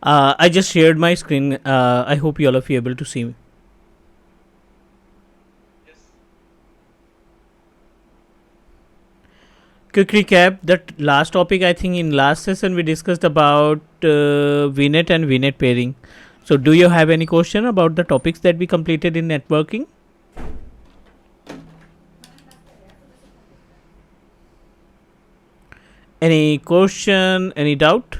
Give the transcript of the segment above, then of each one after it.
I just shared my screen. I hope you all of you able to see me. Quick recap. That last topic, I think in last session we discussed about VNet and VNet pairing. So, do you have any question about the topics that we completed in networking? Any question? Any doubt?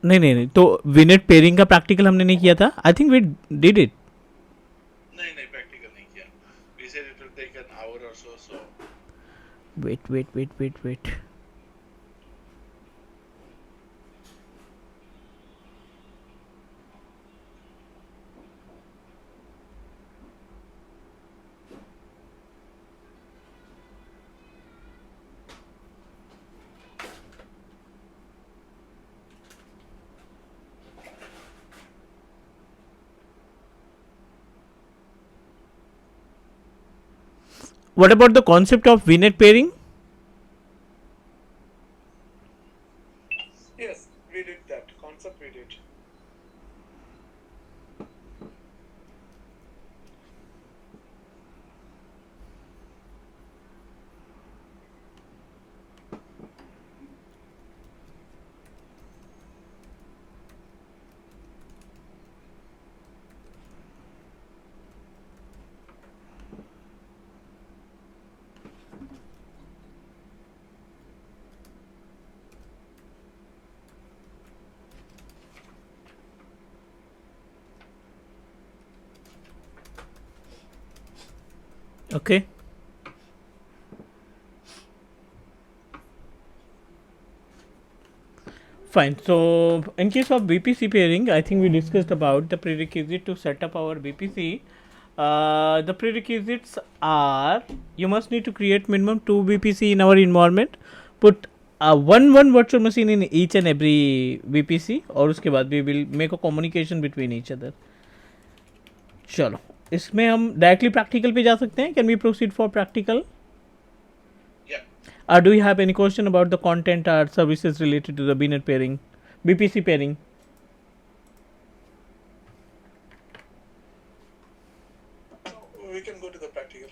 नहीं नहीं नहीं तो विनेट pairing का practical हमने नहीं किया था. I think we did it. Wait. What about the concept of VNet pairing? Okay. Fine. So, in case of BPC pairing, I think we discussed about the prerequisite to set up our BPC. The prerequisites are you must need to create minimum 2 BPC in our environment. Put one virtual machine in each and every BPC और उसके बाद we will make a communication between each other. चलो इसमें हम directly practical पे जा सकते हैं. Can we proceed for practical? Do you have any question about the content or services related to the BNet pairing, BPC pairing? We can go to the practical.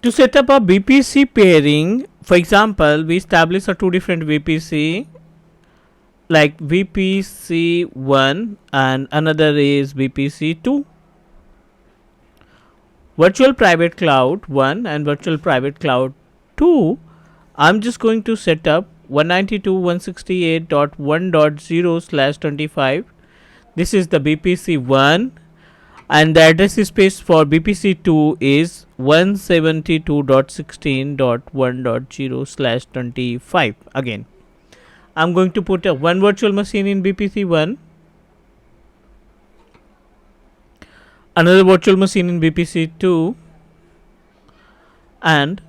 To set up a BPC pairing, for example, we establish two different BPC, like VPC1 and another is VPC2. Virtual private cloud 1 and virtual private cloud 2. I'm just going to set up 192.168.1.0/25. This is the BPC1 and the address space for BPC2 is 172.16.1.0/25. Again, I'm going to put one virtual machine in BPC1, another virtual machine in BPC2, and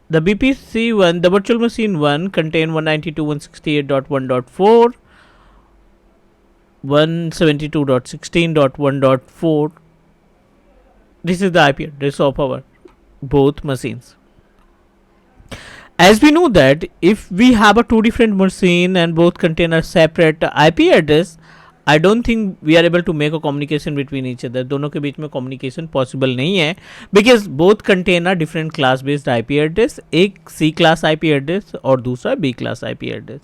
the BPC1, the virtual machine 1 contain 192.168.1.4, 172.16.1.4. This is the IP address of our both machines. As we know that if we have a two different machine and both contain a separate IP address, I don't think we are able to make a communication between each other. दोनों के बीच में communication possible नहीं है because both contain a different class based IP address. एक C class IP address और दूसरा B class IP address.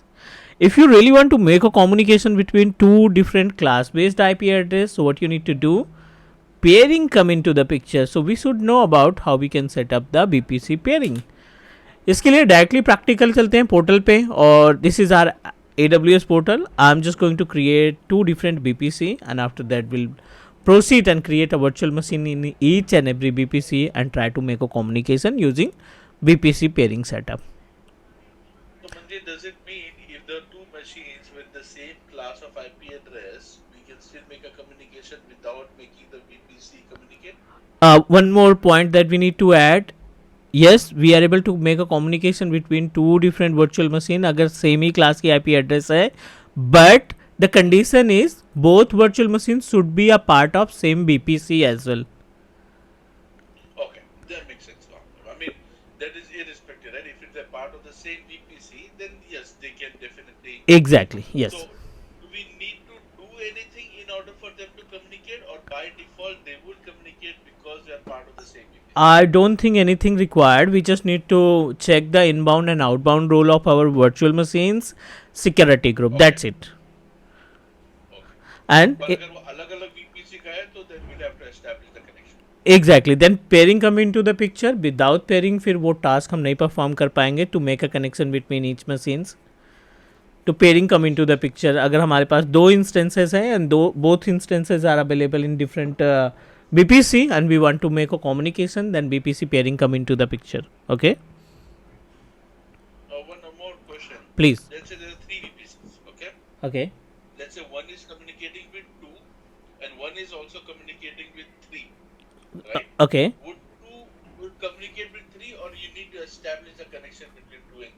If you really want to make a communication between two different class based IP address, so what you need to do, pairing come into the picture. So we should know about how we can set up the BPC pairing. इसके लिए directly practical चलते हैं portal पे और this is our AWS portal. I'm just going to create two different BPC and after that we'll proceed and create a virtual machine in each and every BPC and try to make a communication using BPC pairing setup. So Manjeet, does it mean if there are two machines with the same class of IP address, we can still make a communication without making the BPC communicate? One more point that we need to add. yes, we are able to make a communication between two different virtual machine अगर same ही class की IP address है, but the condition is both virtual machines should be a part of same VPC as well. Okay, that makes sense now. I mean, that is irrespective, right? If it's a part of the same VPC, then yes, they can definitely. Exactly, yes. So, do we need to do anything in order for them to communicate, or by default they would communicate because they are part of the same VPC? I don't think anything required. We just need to check the inbound and outbound role of our virtual machines security group. Okay. That's it. Okay. And पर अगर वो अलग-अलग VPC का है, तो then we'll have to establish the connection. exactly, then pairing come into the picture. Without pairing फिर वो task हम नहीं perform कर पाएंगे to make a connection between each machines. To pairing come into the picture. अगर हमारे पास दो instances हैं and both instances are available in different BPC and we want to make a communication, then BPC pairing come into the picture. Okay, One more question. please. Let's say there are 3 VPCs, okay? Okay, Let's say one is communicating with 2 and one is also communicating with 3, right? okay. Would 2 would communicate with 3, or you need to establish a connection between 2 and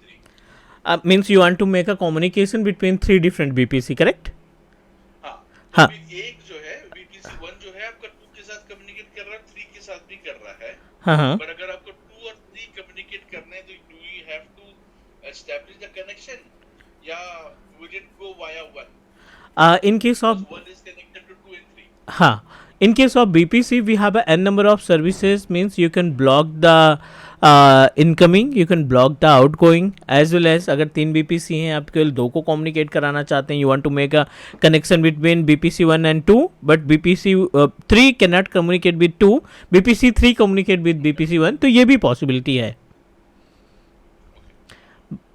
3? Means you want to make a communication between three different BPC, correct? हाँ, हाँ. अभी एक जो है VPC 1 जो है आपका 2 के साथ कम्युनिकेट कर रहा है, 3 के साथ भी कर रहा है, हाँ हाँ. पर अगर आपको 2 और 3 कम्युनिकेट करने हैं तो do you have to establish the connection, या would it go via 1? In case of Because 1 is connected to 2 and 3. हाँ, in case of BPC we have a n number of services. Means you can block the incoming, you can block the outgoing, as well as अगर 3 BPC हैं आप केवल 2 को communicate कराना चाहते हैं, you want to make a connection between BPC 1 and 2, but BPC 3 cannot communicate with 2, BPC 3 communicate with BPC 1, तो ये भी possibility है.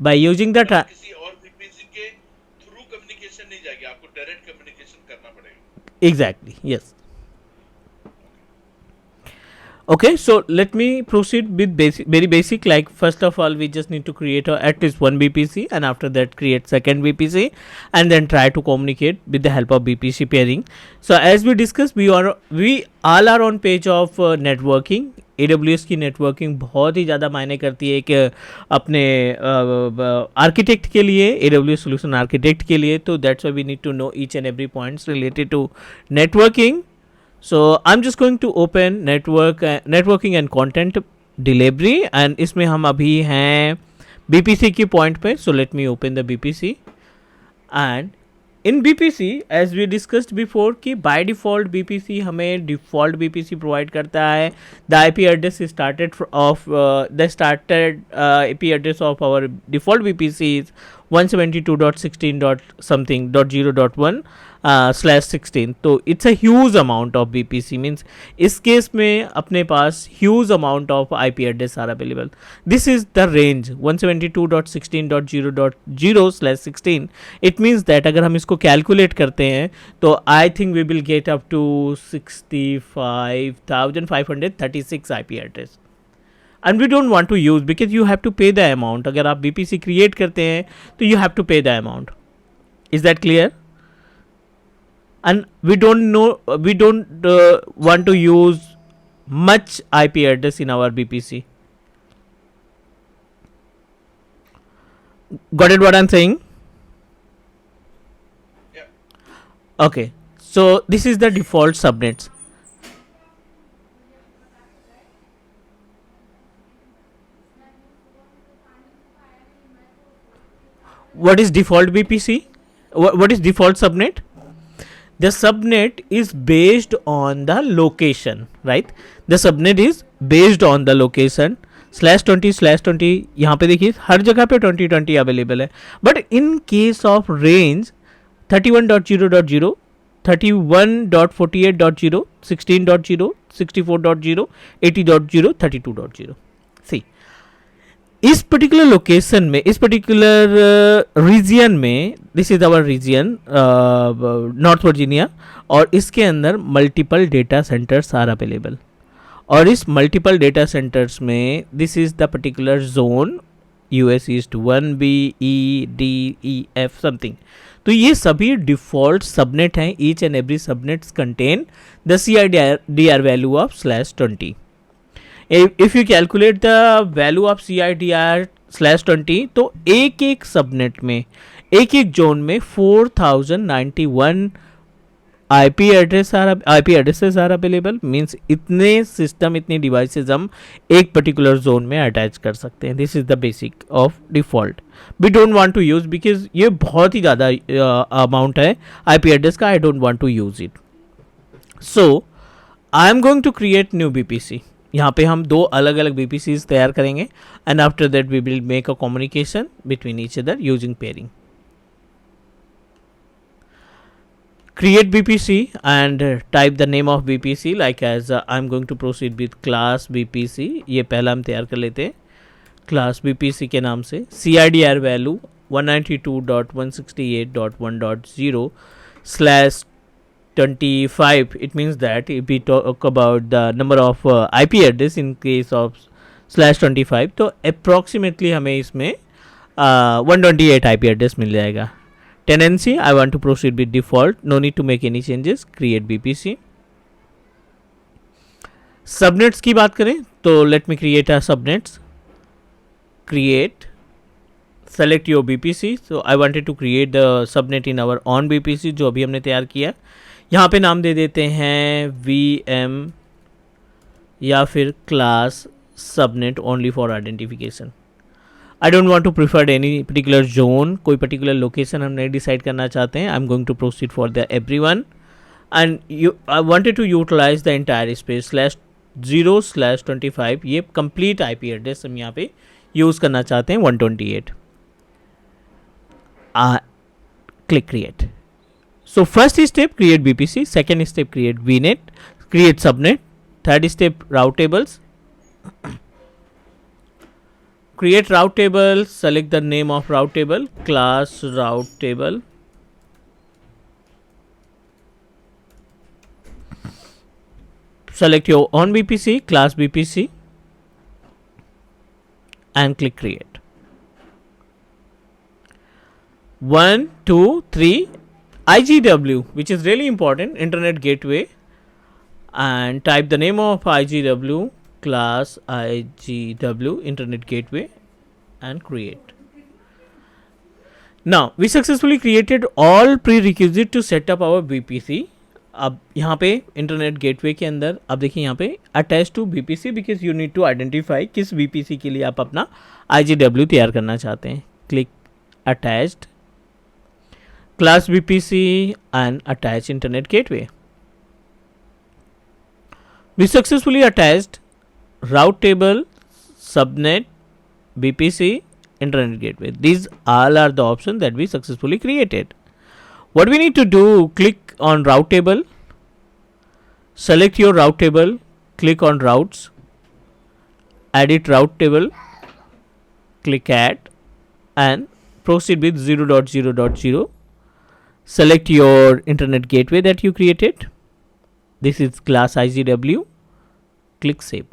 By using the किसी और VPC के थ्रू कम्युनिकेशन नहीं जाएगी, आपको डायरेक्ट कम्युनिकेशन करना पड़ेगा. exactly, yes. Okay, so let me proceed with very basic. Like first of all, we just need to create at least one BPC, and after that create second BPC, and then try to communicate with the help of BPC pairing. So as we discussed, we all are on page of networking. AWS की networking बहुत ही ज़्यादा मायने करती है कि अपने architect के लिए, AWS सोल्यूशन आर्किटेक्ट के लिए. तो that's why we need to know each and every points related to networking. So I'm just going to open networking and content delivery, and इसमें हम अभी हैं BPC की पॉइंट पे. So let me open the BPC, and in BPC as we discussed before कि by default BPC हमें default BPC provide करता है. The IP address is started IP address of our default BPC is 172.16.something.0.1 /16. तो it's a huge amount of BPC. Means इस case में अपने पास huge amount of IP address are available. This is the range 172.16.0.0 /16. It means that अगर हम इसको calculate करते हैं तो I think we will get up to 65,536 IP address. And we don't want to use because you have to pay the amount. अगर आप BPC create करते हैं तो you have to pay the amount. Is that clear? And we don't want to use much IP address in our BPC. Got it what I'm saying? Yeah. Okay. So this is the default subnets. What is default BPC? What is default subnet? The subnet is based on the location, right? The subnet is based on the location. /20/20 यहाँ पे देखिए हर जगह पे 2020 available है. But in case of range 31.0.0, 31.48.0, 16.0, 64.0, 80.0, 32.0. See इस particular location में, इस particular region में, this is our region North Virginia, और इसके अंदर multiple data centres are available. और इस मल्टीपल डेटा सेंटर्स में this is the particular zone US east 1B EDEF something. तो ये सभी डिफॉल्ट सबनेट हैं. Each and every subnets contain the CIDR value of /20. If you calculate the value of CIDR/20, तो एक एक subnet में, एक एक जोन में 4091 IP addresses are available. Means इतने सिस्टम, इतनी डिवाइसेस हम एक पर्टिकुलर जोन में अटैच कर सकते हैं. This is the basic of default. We don't want to use because ये बहुत ही ज़्यादा अमाउंट है आईपी एड्रेस का. I don't want to use it. So I am going to create new BPC. यहाँ पे हम दो अलग अलग बीपीसीज तैयार करेंगे and after that we will make a communication between each other using pairing. Create BPC and type the name of BPC like as I'm going to proceed with class BPC. ये पहला हम तैयार कर लेते हैं class BPC के नाम से. CIDR value 192.168.1.0/25. It means that if we talk about the number of IP address in case of /25, तो approximately हमें इसमें 128 IP address मिल जाएगा. Tenancy, I want to proceed with default. No need to make any changes. Create BPC. Subnets की बात करें तो let me create a subnets. Create. Select your BPC. So I wanted to create the subnet in our on BPC जो अभी हमने तैयार किया. यहाँ पे नाम दे देते हैं VM या फिर class subnet only for identification. I don't want to preferred any particular zone. कोई पर्टिकुलर लोकेशन हम नहीं डिसाइड करना चाहते हैं. I am going to proceed for the every one and you I wanted to utilise the entire space /0/25. ये complete IP address हम यहाँ पे यूज़ करना चाहते हैं 128. Click create. So first step create BPC, second step create VNet, create subnet, third step route tables. Create route table, select the name of route table, class route table. Select your own BPC, class BPC and click create. 1, 2, 3 IGW, which is really important, internet gateway, and type the name of IGW, class IGW internet gateway and create. Now we successfully created all prerequisite to set up our BPC. अब यहाँ पे internet gateway के अंदर अब देखिए यहाँ पे attach to BPC because you need to identify किस BPC के लिए आप अपना IGW तैयार करना चाहते हैं. Click attached class BPC and attach internet gateway. We successfully attached route table, subnet, BPC, internet gateway. These all are the options that we successfully created. What we need to do, click on route table, select your route table, click on routes, edit route table, click add and proceed with 0.0.0. Select your internet gateway that you created. This is class IGW. Click save.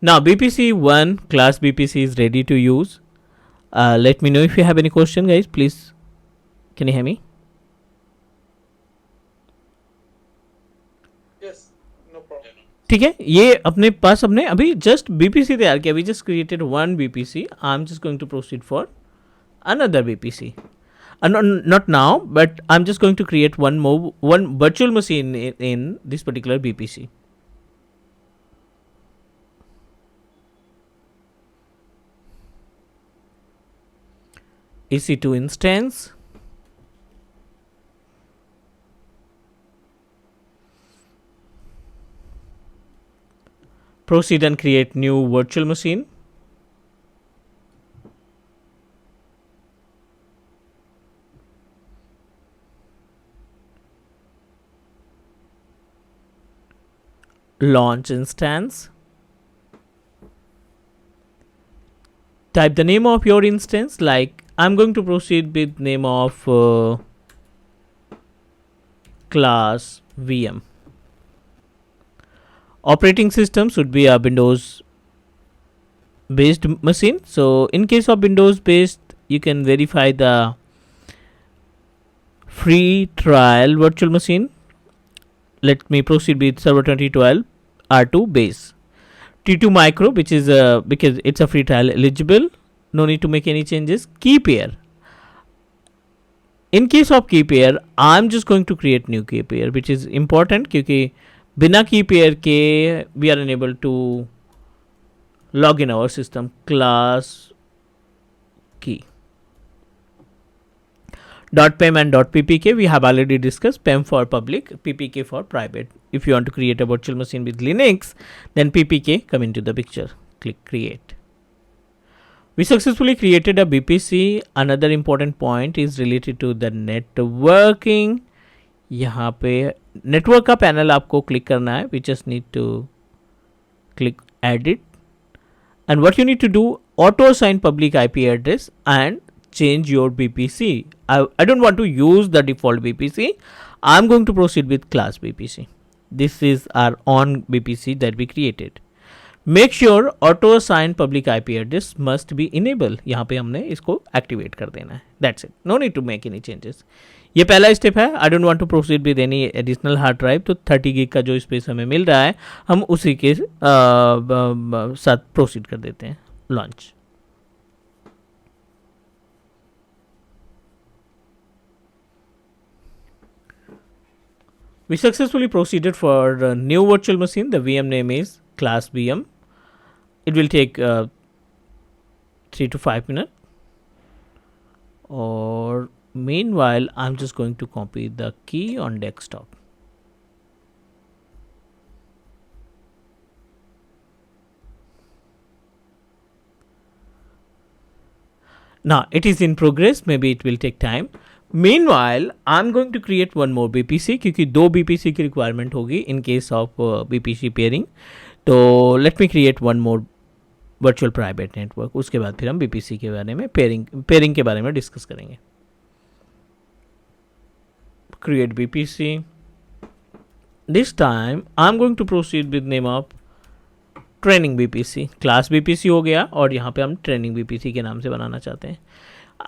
Now BPC1 class BPC is ready to use. Let me know if you have any question, guys. Please, can you hear me? Yes, no problem. ठीक है, ये अपने पास हमने अभी just BPC तैयार किया. We just created one BPC. I'm just going to proceed for another BPC. Not now, but I'm just going to create one virtual machine in this particular BPC. EC2 instance. Proceed and create new virtual machine. Launch instance. Type the name of your instance, like I'm going to proceed with name of class VM. Operating system should be a Windows based machine. So in case of Windows based, you can verify the free trial virtual machine. Let me proceed with server 2012. R2 base. T2 micro, which is because it's a free trial eligible, no need to make any changes. Key pair. In case of key pair, I'm just going to create new key pair, which is important क्योंकि बिना key pair के we are unable to log in our system. Class key. .pem and .ppk we have already discussed. Pem for public, ppk for private. If you want to create a virtual machine with Linux, then ppk come into the picture. Click create. We successfully created a BPC. Another important point is related to the networking. यहाँ पे network का panel आपको click करना है. We just need to click edit. And what you need to do, auto assign public IP address and change your BPC. I don't want to use the default BPC. I'm going to proceed with class BPC. This is our own BPC that we created. Make sure auto assign public IP address must be enabled. यहाँ पे हमने इसको activate कर देना है. That's it. No need to make any changes. ये पहला step है. I don't want to proceed with any additional hard drive. तो 30 GB का जो स्पेस हमें मिल रहा है हम उसी के साथ प्रोसीड कर देते हैं. Launch. We successfully proceeded for a new virtual machine. The VM name is class VM. It will take 3 to 5 minutes. Or meanwhile, I'm just going to copy the key on desktop. Now it is in progress. Maybe it will take time. Meanwhile, I'm going to create one more BPC क्योंकि दो BPC की requirement होगी in case of BPC pairing. तो let me create one more virtual private network. उसके बाद फिर हम BPC के बारे में pairing के बारे में discuss करेंगे. Create BPC. This time I'm going to proceed with name of training BPC. Class BPC हो गया और यहाँ पे हम training BPC के नाम से बनाना चाहते हैं.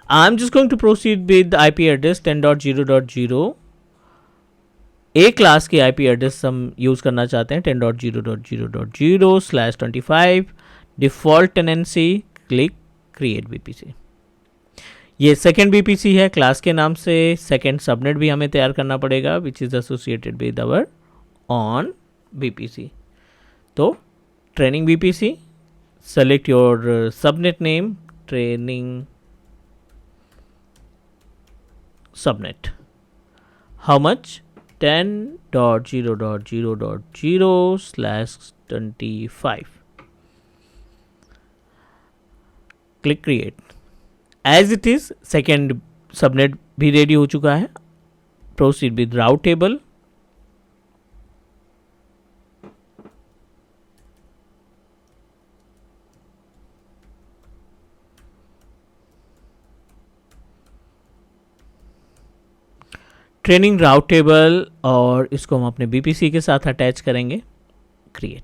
I'm just going to proceed with the IP address 10.0.0. A class के IP एड्रेस हम यूज़ करना चाहते हैं 10.0.0.0/25 default tenancy. Click create BPC. ये सेकेंड BPC है क्लास के नाम से. सेकेंड सबनेट भी हमें तैयार करना पड़ेगा which is associated with our on BPC. तो training BPC. Select your subnet name. Training subnet. How much? 10.0.0.0/25. Click create. As it is, second subnet भी ready हो चुका है. Proceed with route table. Training route table और इसको हम अपने BPC के साथ अटैच करेंगे. Create.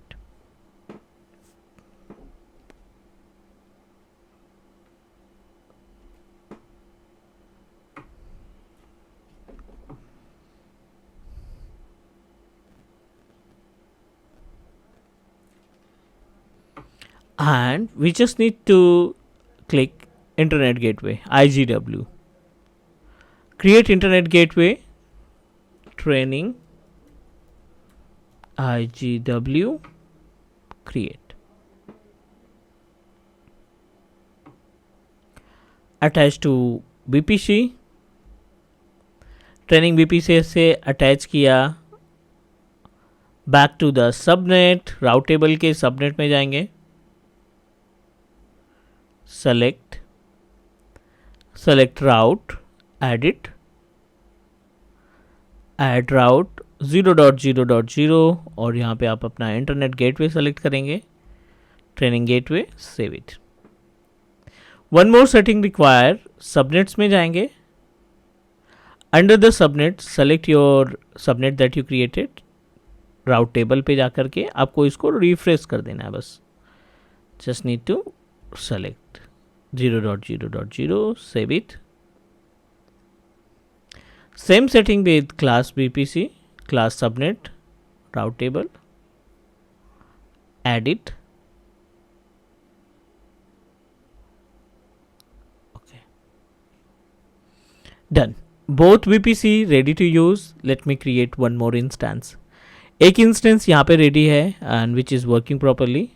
and we just need to click internet gateway IGW. Create internet gateway. Training IGW. Create. Attach to BPC. Training BPC से अटैच किया. Back to the subnet. Route table के सबनेट में जाएंगे. Select route. Edit. Add route 0.0.0 और यहाँ पे आप अपना इंटरनेट गेटवे सेलेक्ट करेंगे. Training gateway. Save it. One more setting require. Subnets में जाएंगे. Under the subnet select your subnet that you created. Route table पे जाकर के आपको इसको रिफ्रेश कर देना है बस. Just need to select 0.0.0. Save it. Same setting with class BPC, class subnet, route table. add it. Okay, done. Both VPC ready to use. Let me create one more instance. एक instance यहाँ पे ready है and which is working properly.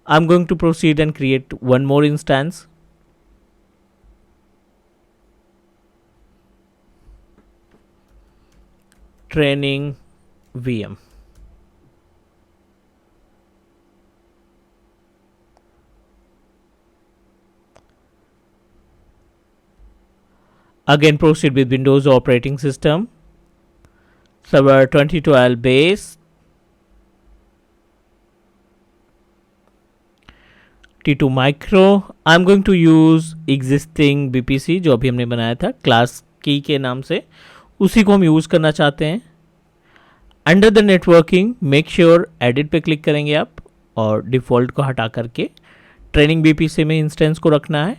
I am going to proceed and create one more instance. Training VM. Again proceed with Windows operating system. Server 2012 base. T2 micro. I'm going to use existing BPC जो अभी हमने बनाया था class की के नाम से, उसी को हम यूज़ करना चाहते हैं. Under the networking make sure edit पे क्लिक करेंगे आप और डिफ़ॉल्ट को हटा करके ट्रेनिंग बीपीसी में इंस्टेंस को रखना है.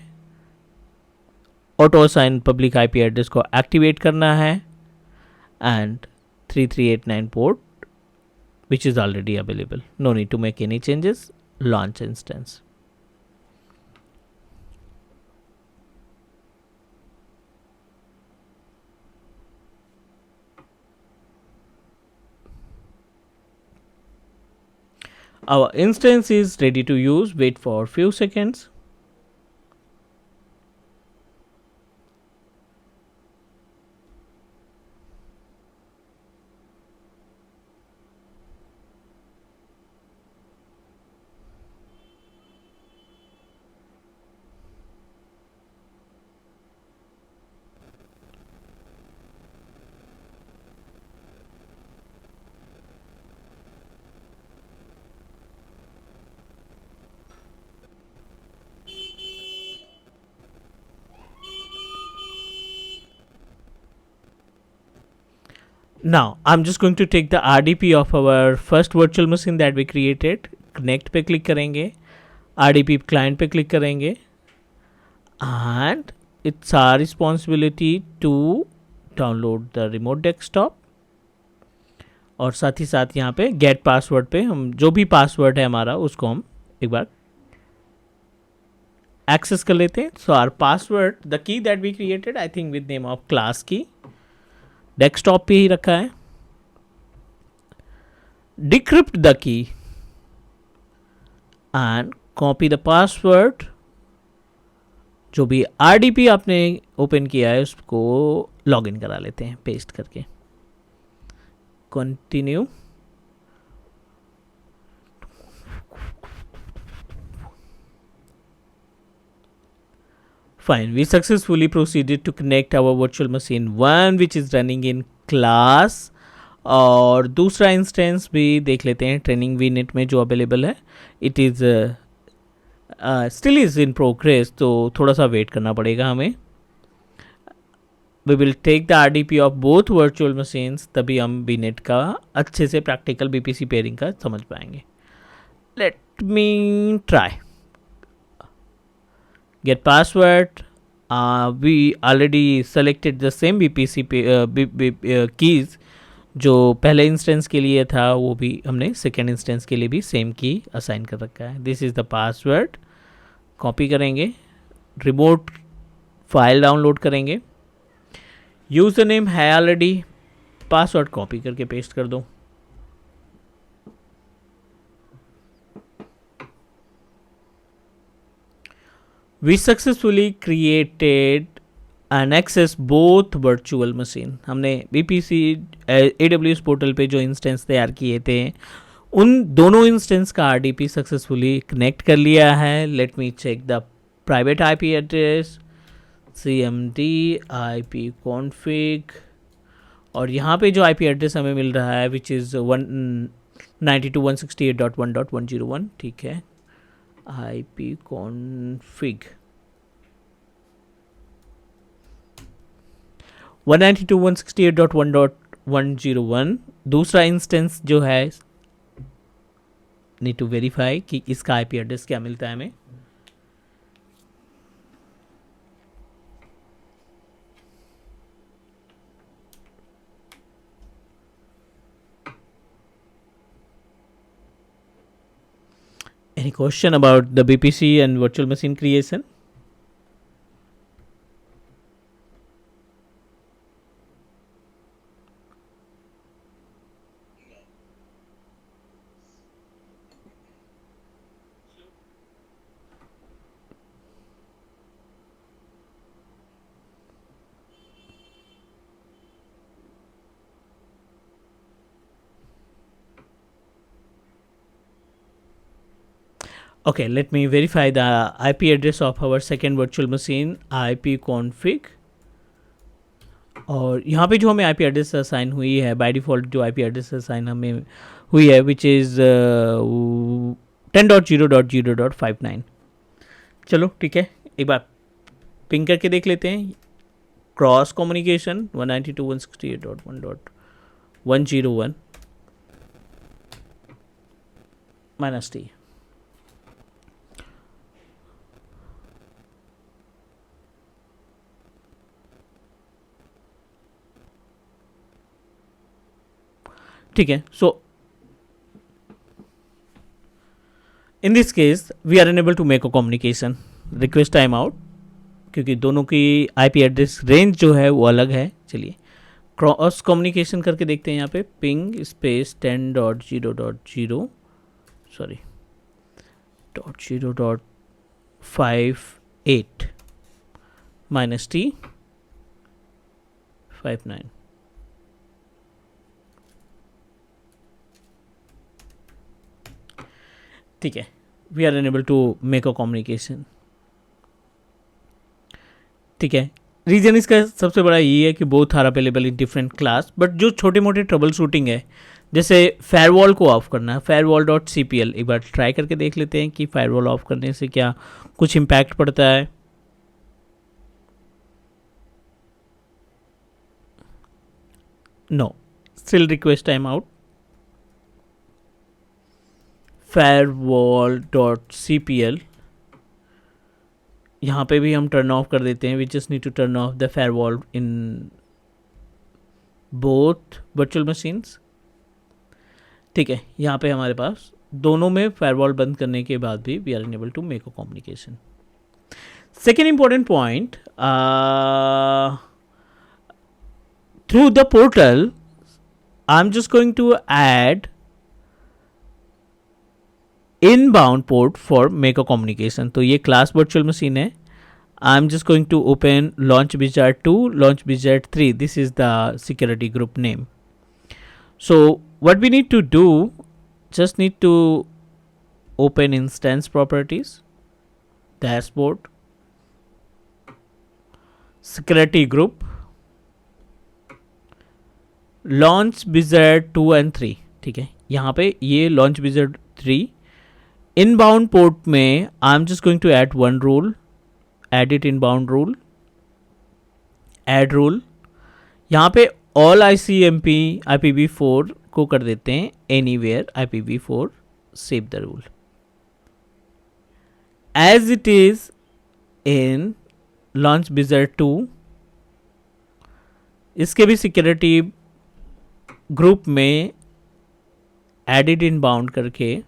Auto assign public IP address को एक्टिवेट करना है and 3389 port which is already available. No need to make any changes. Launch instance. Our instance is ready to use. Wait for few seconds. Now I'm just going to take the RDP of our first virtual machine that we created. Connect पे click करेंगे, RDP client पे click करेंगे and it's our responsibility to download the remote desktop. और साथ ही साथ यहाँ पे gate password पे हम जो भी पासवर्ड है हमारा उसको हम एक बार एक्सेस कर लेते हैं. So are password the key that we created I think with name of class key desktop पे ही रखा है. Decrypt the key and copy the password. जो भी आरडीपी आपने ओपन किया है उसको लॉग इन करा लेते हैं पेस्ट करके. Continue. Fine, we successfully proceeded to connect our virtual machine 1 which is running in class. और दूसरा इंस्टेंस भी देख लेते हैं ट्रेनिंग वीनेट में जो अवेलेबल है. It is still is in progress, तो थोड़ा सा वेट करना पड़ेगा हमें. We will take the RDP of both virtual machines, तभी हम वीनेट का अच्छे से प्रैक्टिकल बीपीसी पेयरिंग का समझ पाएंगे. Let me try. Get password. We already selected the same BPC keys जो पहले इंस्टेंस के लिए था वो भी हमने सेकेंड इंस्टेंस के लिए भी सेम की असाइन कर रखा है. This is the password. Copy करेंगे, रिमोट फाइल डाउनलोड करेंगे. यूज़र नेम है ऑलरेडी, पासवर्ड कॉपी करके पेस्ट कर दो. We successfully created and access both virtual machine. हमने BPC AWS पोर्टल पे जो इंस्टेंस तैयार किए थे उन दोनों इंस्टेंस का RDP सक्सेसफुली कनेक्ट कर लिया है. Let me check the private IP address cmd IP config. और यहाँ पे जो IP एड्रेस हमें मिल रहा है विच इज़ 192.168.1.101. ठीक है. IP config 192.168.1.101. दूसरा इंस्टेंस जो है नीड टू वेरीफाई कि इसका IP एड्रेस क्या मिलता है हमें. Any question about the BPC and virtual machine creation? No. Okay, let me verify the IP address of our second virtual machine, ipconfig. और यहाँ पे जो हमें IP एड्रेस असाइन हुई है बाय डिफ़ॉल्ट जो IP एड्रेस असाइन हमें हुई है विच इज़ 10.0.0.59. चलो ठीक है, एक बार पिंग करके देख लेते हैं. Cross communication 192.168.1.101 -T. ठीक है. So in this case we are unable to make a communication. Request time out, क्योंकि दोनों की IP एड्रेस रेंज जो है वो अलग है. चलिए क्रॉस कम्युनिकेशन करके देखते हैं. यहाँ पे पिंग स्पेस 10.0.0 सॉरी .0.58 -T 59. ठीक है, we are unable to make a communication. ठीक है. रीजन इसका सबसे बड़ा ये है कि both are available in different class. But जो छोटे मोटे ट्रबल शूटिंग है, जैसे फायरवॉल को ऑफ करना है, firewall.cpl एक बार ट्राई करके देख लेते हैं कि फायरवॉल ऑफ करने से क्या कुछ इम्पैक्ट पड़ता है. No, still request time out. firewall.cpl यहाँ पे भी हम टर्न ऑफ कर देते हैं. We just need to turn off the firewall in both virtual machines. ठीक है, यहाँ पे हमारे पास दोनों में फायरवॉल बंद करने के बाद भी we are unable to make a communication. Second important point, through the portal I am just going to add inbound port for make a communication. तो ये क्लास वर्चुअल मशीन है. I am just going to open launch wizard 2, launch wizard 3. This is the security group name. So what we need to do, just need to open instance properties, dashboard, security group, launch wizard 2 and 3. ठीक है, यहाँ पे ये launch wizard 3 inbound port में I'm just going to add one rule, edit inbound rule, add rule. यहाँ पे all ICMP IPv4 को कर देते हैं anywhere IPv4, save the rule as it is in launch wizard 2. इसके भी सिक्योरिटी ग्रुप में एडिट इनबाउंड करके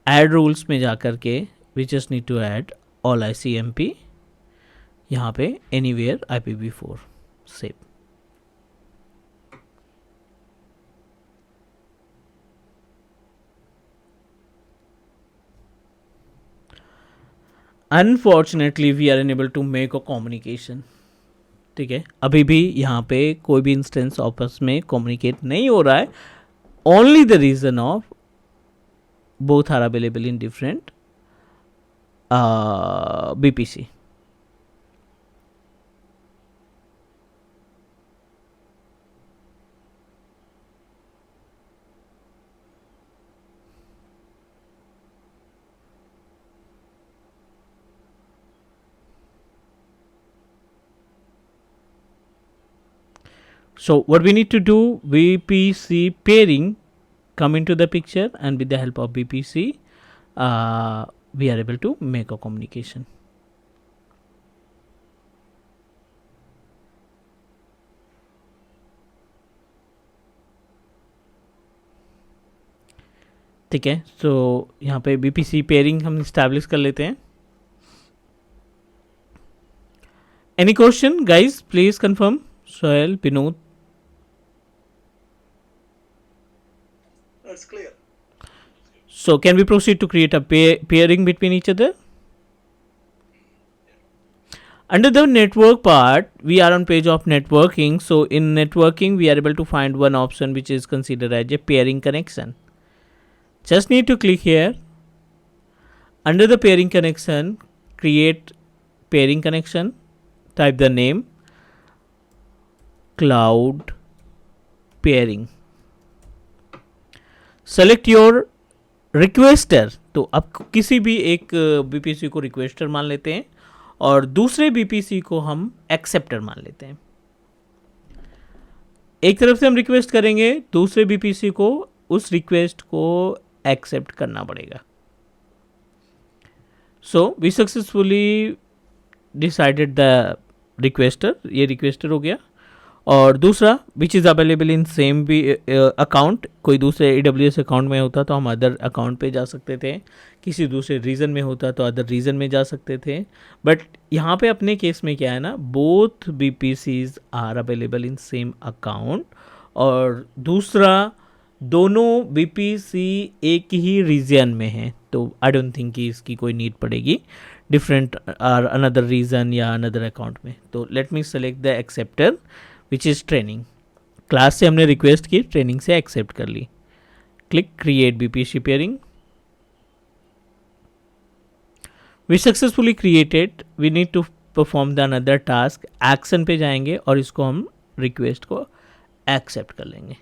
ऐड रूल्स में जा करके we just need to add all ICMP यहाँ पे anywhere IPv4 save. Unfortunately we are unable to make a communication. ठीक है, अभी भी यहाँ पे कोई भी इंस्टेंस आपस में कम्युनिकेट नहीं हो रहा है. Only the reason of both are available in different BPC. So what we need to do, VPC pairing come into the picture, and with the help of VPC we are able to make a communication. ठीक है, सो यहाँ पे BPC pairing हम establish कर लेते हैं. Any question guys, please confirm. Sohail, Vinod. That's clear. So can we proceed to create a pairing between each other? Under the network part, we are on page of networking. So in networking, we are able to find one option which is considered as a pairing connection. Just need to click here. Under the pairing connection, create pairing connection. Type the name, cloud pairing. Select your requester. तो अब किसी भी एक BPC को requester मान लेते हैं और दूसरे बीपीसी को हम एक्सेप्टर मान लेते हैं. एक तरफ से हम रिक्वेस्ट करेंगे, दूसरे बीपीसी को उस रिक्वेस्ट को एक्सेप्ट करना पड़ेगा. So we successfully decided the requester. ये रिक्वेस्टर हो गया. और दूसरा which is available in same भी अकाउंट. कोई दूसरे AWS अकाउंट में होता तो हम अदर अकाउंट पे जा सकते थे, किसी दूसरे रीजन में होता तो अदर रीजन में जा सकते थे. बट यहाँ पे अपने केस में क्या है ना, both BPCs are available in same account. और दूसरा दोनों BPC एक ही रीजन में हैं, तो आई डोंट थिंक कि इसकी कोई नीड पड़ेगी डिफरेंट आर अनदर रीजन या अनदर अकाउंट में. तो let me select the acceptor which is training. Class से हमने रिक्वेस्ट की, ट्रेनिंग से एक्सेप्ट कर ली. Click create VPC peering. We successfully created. We need to perform the another task. Action पे जाएंगे और इसको हम रिक्वेस्ट को एक्सेप्ट कर लेंगे.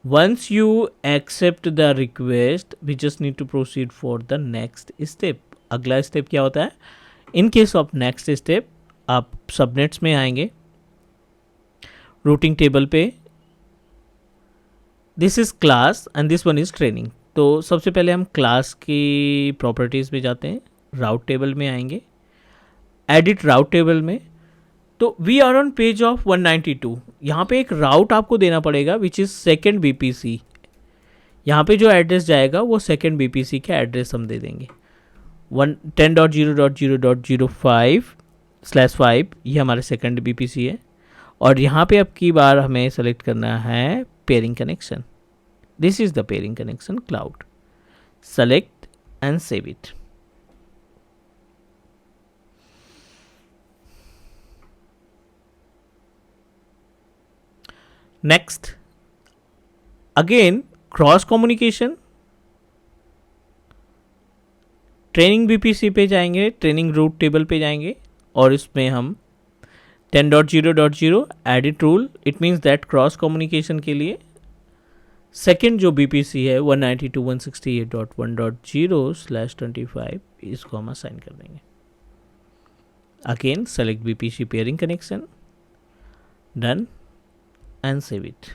Once you accept the request, we just need to proceed for the next step. अगला step क्या होता है? इन केस ऑफ नेक्स्ट स्टेप आप सबनेट्स में आएंगे, रूटिंग टेबल पे. This is class and this one is training. तो सबसे पहले हम क्लास की प्रॉपर्टीज़ में जाते हैं, राउट टेबल में आएंगे, एडिट राउट टेबल में. तो we are on page of 192. यहाँ पे एक राउट आपको देना पड़ेगा विच इज़ सेकेंड बीपीसी. यहाँ पे जो एड्रेस जाएगा वो सेकेंड बीपीसी का एड्रेस हम दे देंगे. 10.0.0.05/5 ये हमारे सेकेंड बीपीसी है. और यहाँ पे अब की बार हमें सेलेक्ट करना है pairing connection. This is the pairing connection cloud. Select and save it. Next again cross communication. Training BPC पे जाएंगे, ट्रेनिंग रूट टेबल पे जाएंगे और इसमें हम 10.0.0 edit rule. It means that cross communication के लिए सेकेंड जो बीपीसी है 192.168.1.0/25 इसको हम असाइन कर देंगे. Again select BPC pairing connection, done and save it.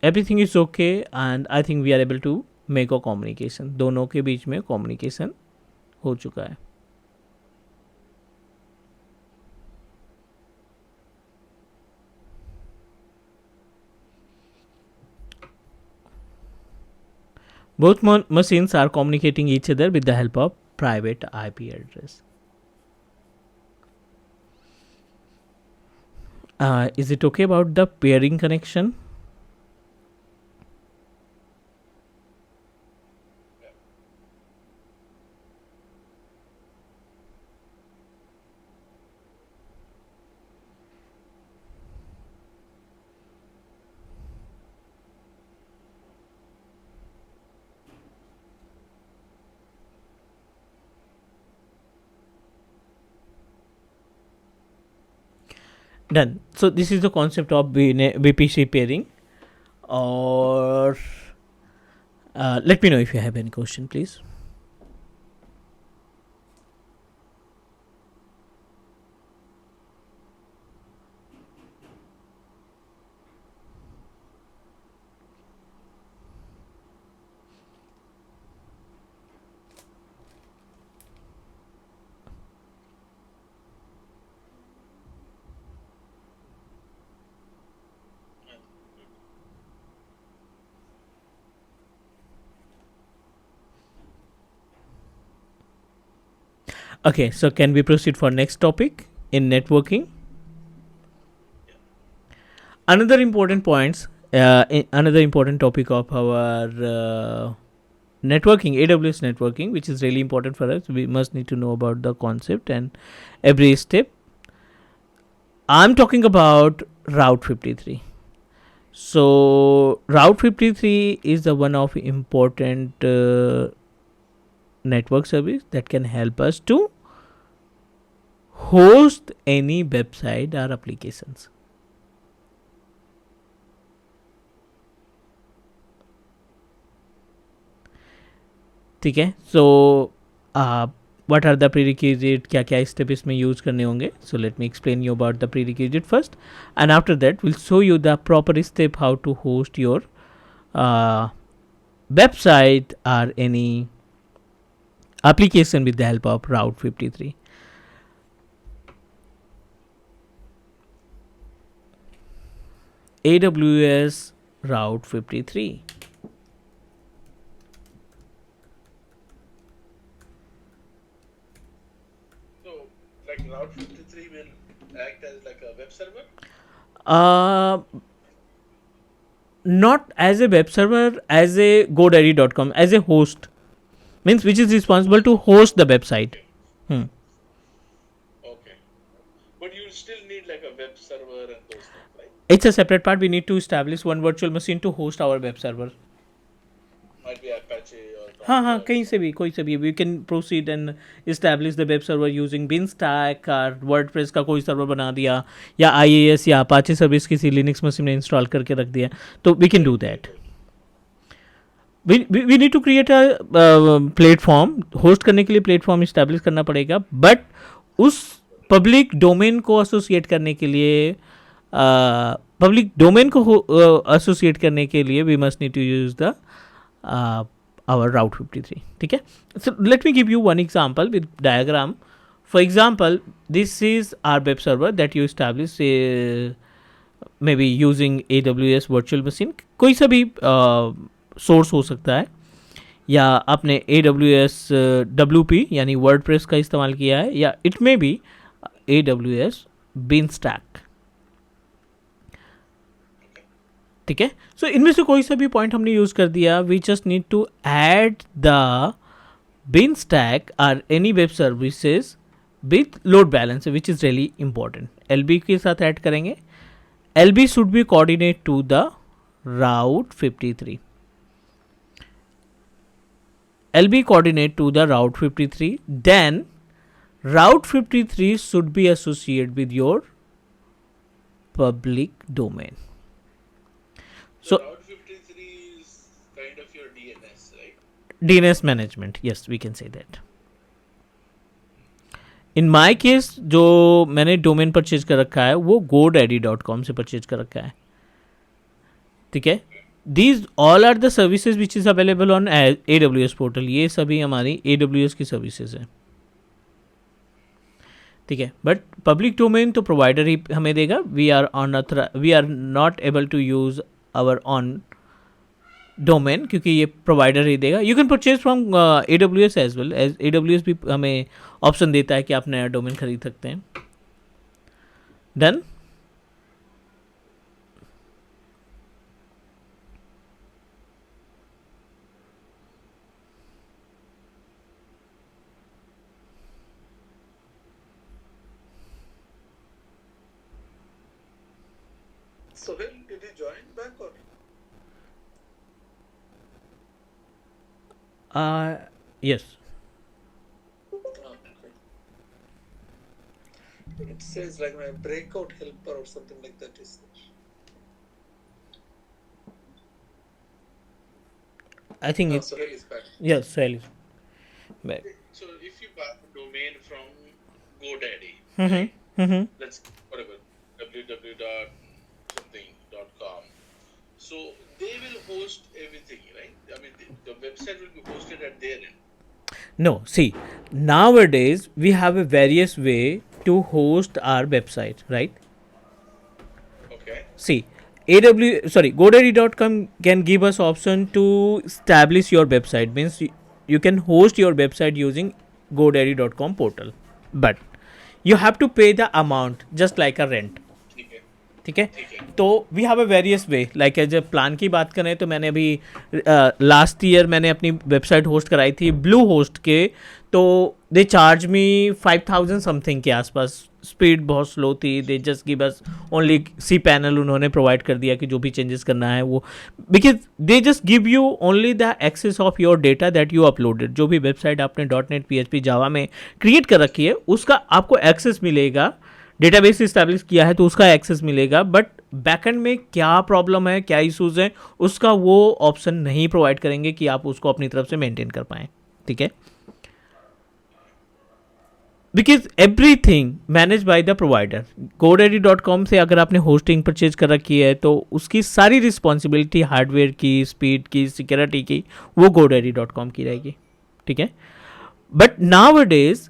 Everything is okay and I think we are able to make a communication. दोनों के बीच में communication हो चुका है. Both machines are communicating each other with the help of private IP address. Is it okay about the pairing connection? Done. So this is the concept of BPC pairing. Or let me know if you have any question, please. Okay, so can we proceed for next topic in networking? Another important points, another important topic of our networking, AWS networking, which is really important for us. We must need to know about the concept and every step. I'm talking about Route 53. So Route 53 is the one of important network service that can help us to host any website or applications. ठीक है, सो what are the prerequisite, क्या क्या step इसमें use करने होंगे. So let me explain you about the prerequisite first, and after that we'll show you the proper step how to host your website or any application with the help of Route 53. AWS Route 53. Like Route 53 will act as like a web server? Not as a web server, as a GoDaddy.com, as a host. Means which is responsible to host the website. Okay. But you still need like a web server and those things, right? It's a separate part. We need to establish one virtual machine to host our web server. Might be Apache or हाँ कहीं से भी कोई से भी we can proceed and establish the web server using beanstalk और WordPress का कोई सर्वर बना दिया या IIS या अपाचे सर्विस किसी लिनक्स मशीन में इंस्टॉल करके रख दिया तो we can do that. We need to create a platform. Host करने के लिए प्लेटफॉर्म इस्टेब्लिश करना पड़ेगा, बट उस पब्लिक डोमेन को एसोसिएट करने के लिए पब्लिक डोमेन को एसोसिएट करने के लिए we must need to use the our Route 53. ठीक है, so let me give you one example with diagram. For example, this is our web server that you establish maybe using AWS virtual machine. कोई सा भी source हो सकता है, या आपने AWS WP यानी वर्डप्रेस का इस्तेमाल किया है, या it may be AWS Beanstalk. ठीक है, सो इनमें से कोई सा भी पॉइंट हमने यूज कर दिया. We just need to add the Beanstalk और any web services with load balance, which is really important. LB के साथ ऐड करेंगे. LB should be coordinate to the Route 53. LB coordinate to the Route 53. Then Route 53 should be associated with your public domain. So Route 53 is kind of your DNS, right? DNS management, yes, we can say that. In my case, जो मैंने domain purchase कर रखा है वो GoDaddy.com से purchase कर रखा है. ठीक है, these all are the services which is available on AWS portal. ये सभी हमारी AWS की सर्विसेज है. ठीक है, बट पब्लिक डोमेन तो प्रोवाइडर ही हमें देगा. We are not able to use our own domain क्योंकि ये प्रोवाइडर ही देगा. You can purchase from AWS as well. As AWS भी हमें ऑप्शन देता है कि आप नया डोमेन खरीद सकते हैं. Done. Sohail, did you join back or? Yes. Okay. It says like my breakout helper or something like that is there. I think it's Sohail is back. yes, Sahil is back. So if you buy a domain from GoDaddy, Mm-hmm. let's whatever www.something.com. So they will host everything, right? I mean, the website will be hosted at their end. No, see, nowadays we have a various way to host our website, right? Okay. See, GoDaddy.com can give us option to establish your website. Means you can host your website using godaddy.com portal, but you have to pay the amount just like a rent. ठीक है, ठीक है, ठीक है. तो we have a various way. Like जब plan की बात करें तो मैंने अभी लास्ट ईयर मैंने अपनी वेबसाइट होस्ट कराई थी ब्लू होस्ट के, तो दे चार्ज मी 5000 समथिंग के आसपास. स्पीड बहुत स्लो थी. They just give us only cPanel उन्होंने प्रोवाइड कर दिया कि जो भी चेंजेस करना है वो, because they just give you only the access of your data that you uploaded. जो भी वेबसाइट आपने .NET PHP जावा में क्रिएट कर रखी है उसका आपको एक्सेस मिलेगा. डेटाबेस इस्टेब्लिश किया है तो उसका एक्सेस मिलेगा, बट बैकएंड में क्या प्रॉब्लम है, क्या इशूज़ हैं, उसका वो ऑप्शन नहीं प्रोवाइड करेंगे कि आप उसको अपनी तरफ से मेंटेन कर पाएँ. ठीक है, because everything manage by the provider. godaddy.com से अगर आपने होस्टिंग परचेज कर रखी है तो उसकी सारी रिस्पॉन्सिबिलिटी हार्डवेयर की, स्पीड की, सिक्योरिटी की वो godaddy.com की रहेगी. ठीक है, but nowadays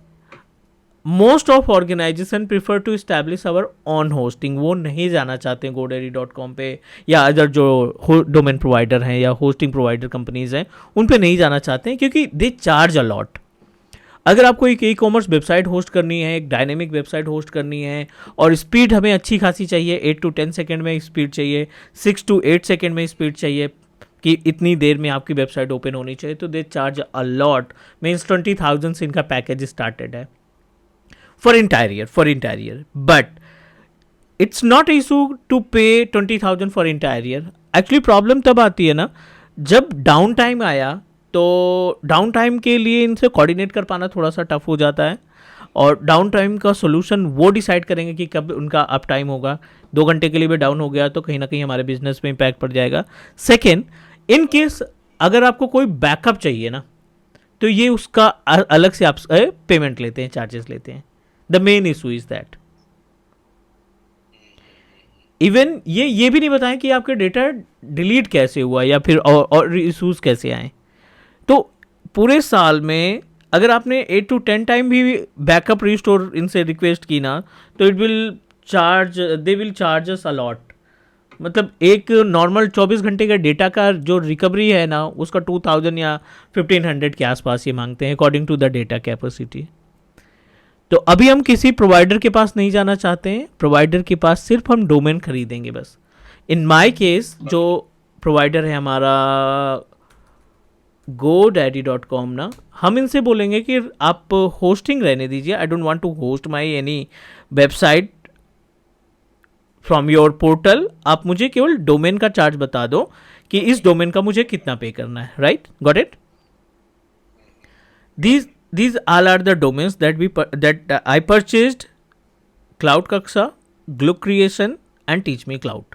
most of organization prefer to establish our own hosting. वो नहीं जाना चाहते हैं godaddy.com पे, या अदर जो डोमेन प्रोवाइडर हैं या होस्टिंग प्रोवाइडर कंपनीज हैं उन पे नहीं जाना चाहते हैं, क्योंकि दे चार्ज अ लॉट. अगर आपको एक ई-कॉमर्स वेबसाइट होस्ट करनी है, एक डायनेमिक वेबसाइट होस्ट करनी है, और स्पीड हमें अच्छी खासी चाहिए, 8 to 10 सेकेंड में स्पीड चाहिए, 6 to 8 सेकेंड में स्पीड चाहिए कि इतनी देर में आपकी वेबसाइट ओपन होनी चाहिए, तो they charge a lot. Means 20,000 से इनका पैकेज स्टार्टेड है for entire year. But it's not issue to pay 20,000 for इंटायरियर. Actually problem तब आती है ना जब डाउन टाइम आया, तो डाउन टाइम के लिए इनसे कोऑर्डिनेट कर पाना थोड़ा सा टफ हो जाता है, और डाउन टाइम का सोल्यूशन वो डिसाइड करेंगे कि कब उनका अप टाइम होगा. 2 घंटे के लिए भी डाउन हो गया तो कहीं ना कहीं हमारे बिजनेस में इम्पैक्ट पड़ जाएगा. सेकेंड, इन केस अगर आपको कोई बैकअप चाहिए ना, तो ये उसका अलग से आप पेमेंट लेते हैं, चार्जेस लेते हैं. The main issue is that. Even ये भी नहीं बताएं कि आपके डेटा डिलीट कैसे हुआ या फिर और इशूज कैसे आए. तो पूरे साल में अगर आपने 8 to 10 टाइम भी बैकअप रिस्टोर इनसे रिक्वेस्ट की ना, तो they will charge us allot. मतलब एक नॉर्मल 24 घंटे का डेटा का जो रिकवरी है ना, उसका 2000 या 1500 के आसपास ये मांगते हैं according to the data capacity. तो अभी हम किसी प्रोवाइडर के पास नहीं जाना चाहते हैं. प्रोवाइडर के पास सिर्फ हम डोमेन खरीदेंगे बस. इन माय केस जो प्रोवाइडर है हमारा godaddy.com ना, हम इनसे बोलेंगे कि आप होस्टिंग रहने दीजिए. I don't want to host my any website from your portal. आप मुझे केवल डोमेन का चार्ज बता दो कि इस डोमेन का मुझे कितना पे करना है. Right, got it. These all are the domains that I purchased: Cloud Kaksa, Glue Creation and Teach Me Cloud.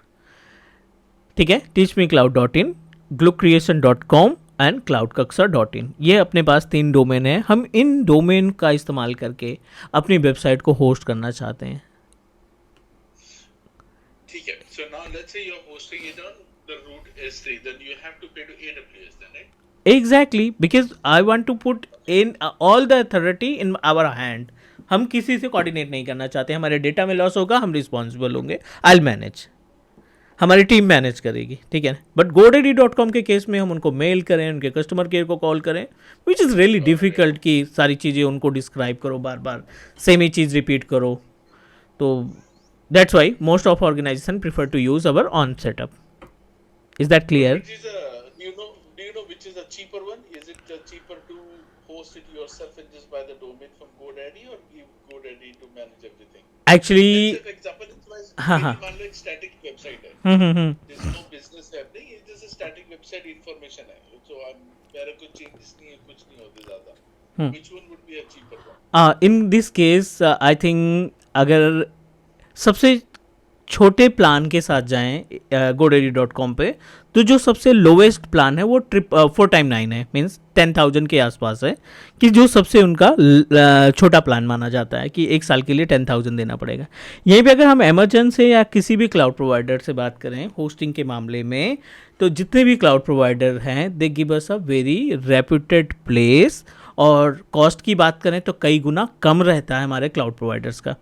ठीक है, teachmecloud.in, gluecreation.com एंड cloudkaksa.in. ये अपने पास 3 डोमेन है. हम इन डोमेन का इस्तेमाल करके अपनी वेबसाइट को होस्ट करना चाहते हैं. ठीक है. So now let's say you're hosting it on the root S3, then you have to pay to AWS then, right? Exactly, because I want to put in all the authority in our hand. हम किसी से coordinate नहीं करना चाहते. हमारे data में loss होगा, हम रिस्पॉन्सिबल होंगे. I'll manage, हमारी टीम मैनेज करेगी. ठीक है, बट godaddy.com के केस में हम उनको मेल करें, उनके कस्टमर केयर को कॉल करें, विच इज़ रियली डिफिकल्ट कि सारी चीज़ें उनको डिस्क्राइब करो, बार बार सेम ही चीज़ रिपीट करो. तो that's why most of organization prefer to use our own setup. Is that clear? Do you know which is a cheaper one? Is it cheaper to host it yourself and just buy the domain from GoDaddy, or give GoDaddy to manage everything? Actually, let's say for example, मान लो एक static website है. There's no business happening. It's just a static website, information है. So मेरा कुछ changes नहीं है, कुछ नहीं होते ज़्यादा. Which one would be a cheaper one? In this case, I think अगर सबसे छोटे प्लान के साथ जाएं godaddy.com पे, तो जो सबसे लोवेस्ट प्लान है वो 4x9 है. मीन्स 10,000 के आसपास है, कि जो सबसे उनका छोटा प्लान माना जाता है कि एक साल के लिए 10,000 देना पड़ेगा. यहीं पे अगर हम अमेजन से या किसी भी क्लाउड प्रोवाइडर से बात करें होस्टिंग के मामले में, तो जितने भी क्लाउड प्रोवाइडर हैं they give us a very reputed place, और कॉस्ट की बात करें तो कई गुना कम रहता है हमारे क्लाउड प्रोवाइडर्स का.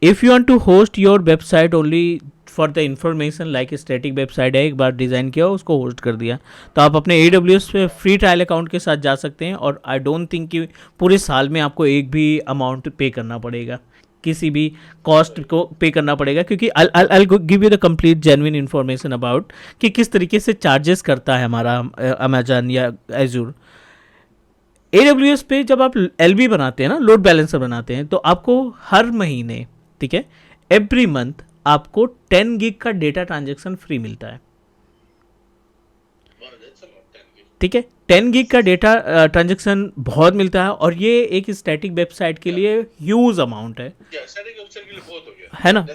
If you want to host your website only for the information like static website है, एक बार डिज़ाइन किया उसको होस्ट कर दिया, तो आप अपने AWS पे फ्री ट्रायल अकाउंट के साथ जा सकते हैं और आई डोंट थिंक कि पूरे साल में आपको एक भी अमाउंट पे करना पड़ेगा, किसी भी कॉस्ट को पे करना पड़ेगा, क्योंकि I give you the complete genuine information about कि किस तरीके से चार्जेस करता है हमारा अमेजन या एजूर। AWS पे जब आप LB बनाते हैं ना, लोड बैलेंसर बनाते हैं, तो आपको हर महीने, ठीक है, एवरी मंथ आपको 10 गिग का डेटा ट्रांजेक्शन फ्री मिलता है, ठीक है। 10 गिग का डेटा ट्रांजेक्शन बहुत मिलता है और ये एक स्टैटिक वेबसाइट के लिए ह्यूज अमाउंट है, है ना।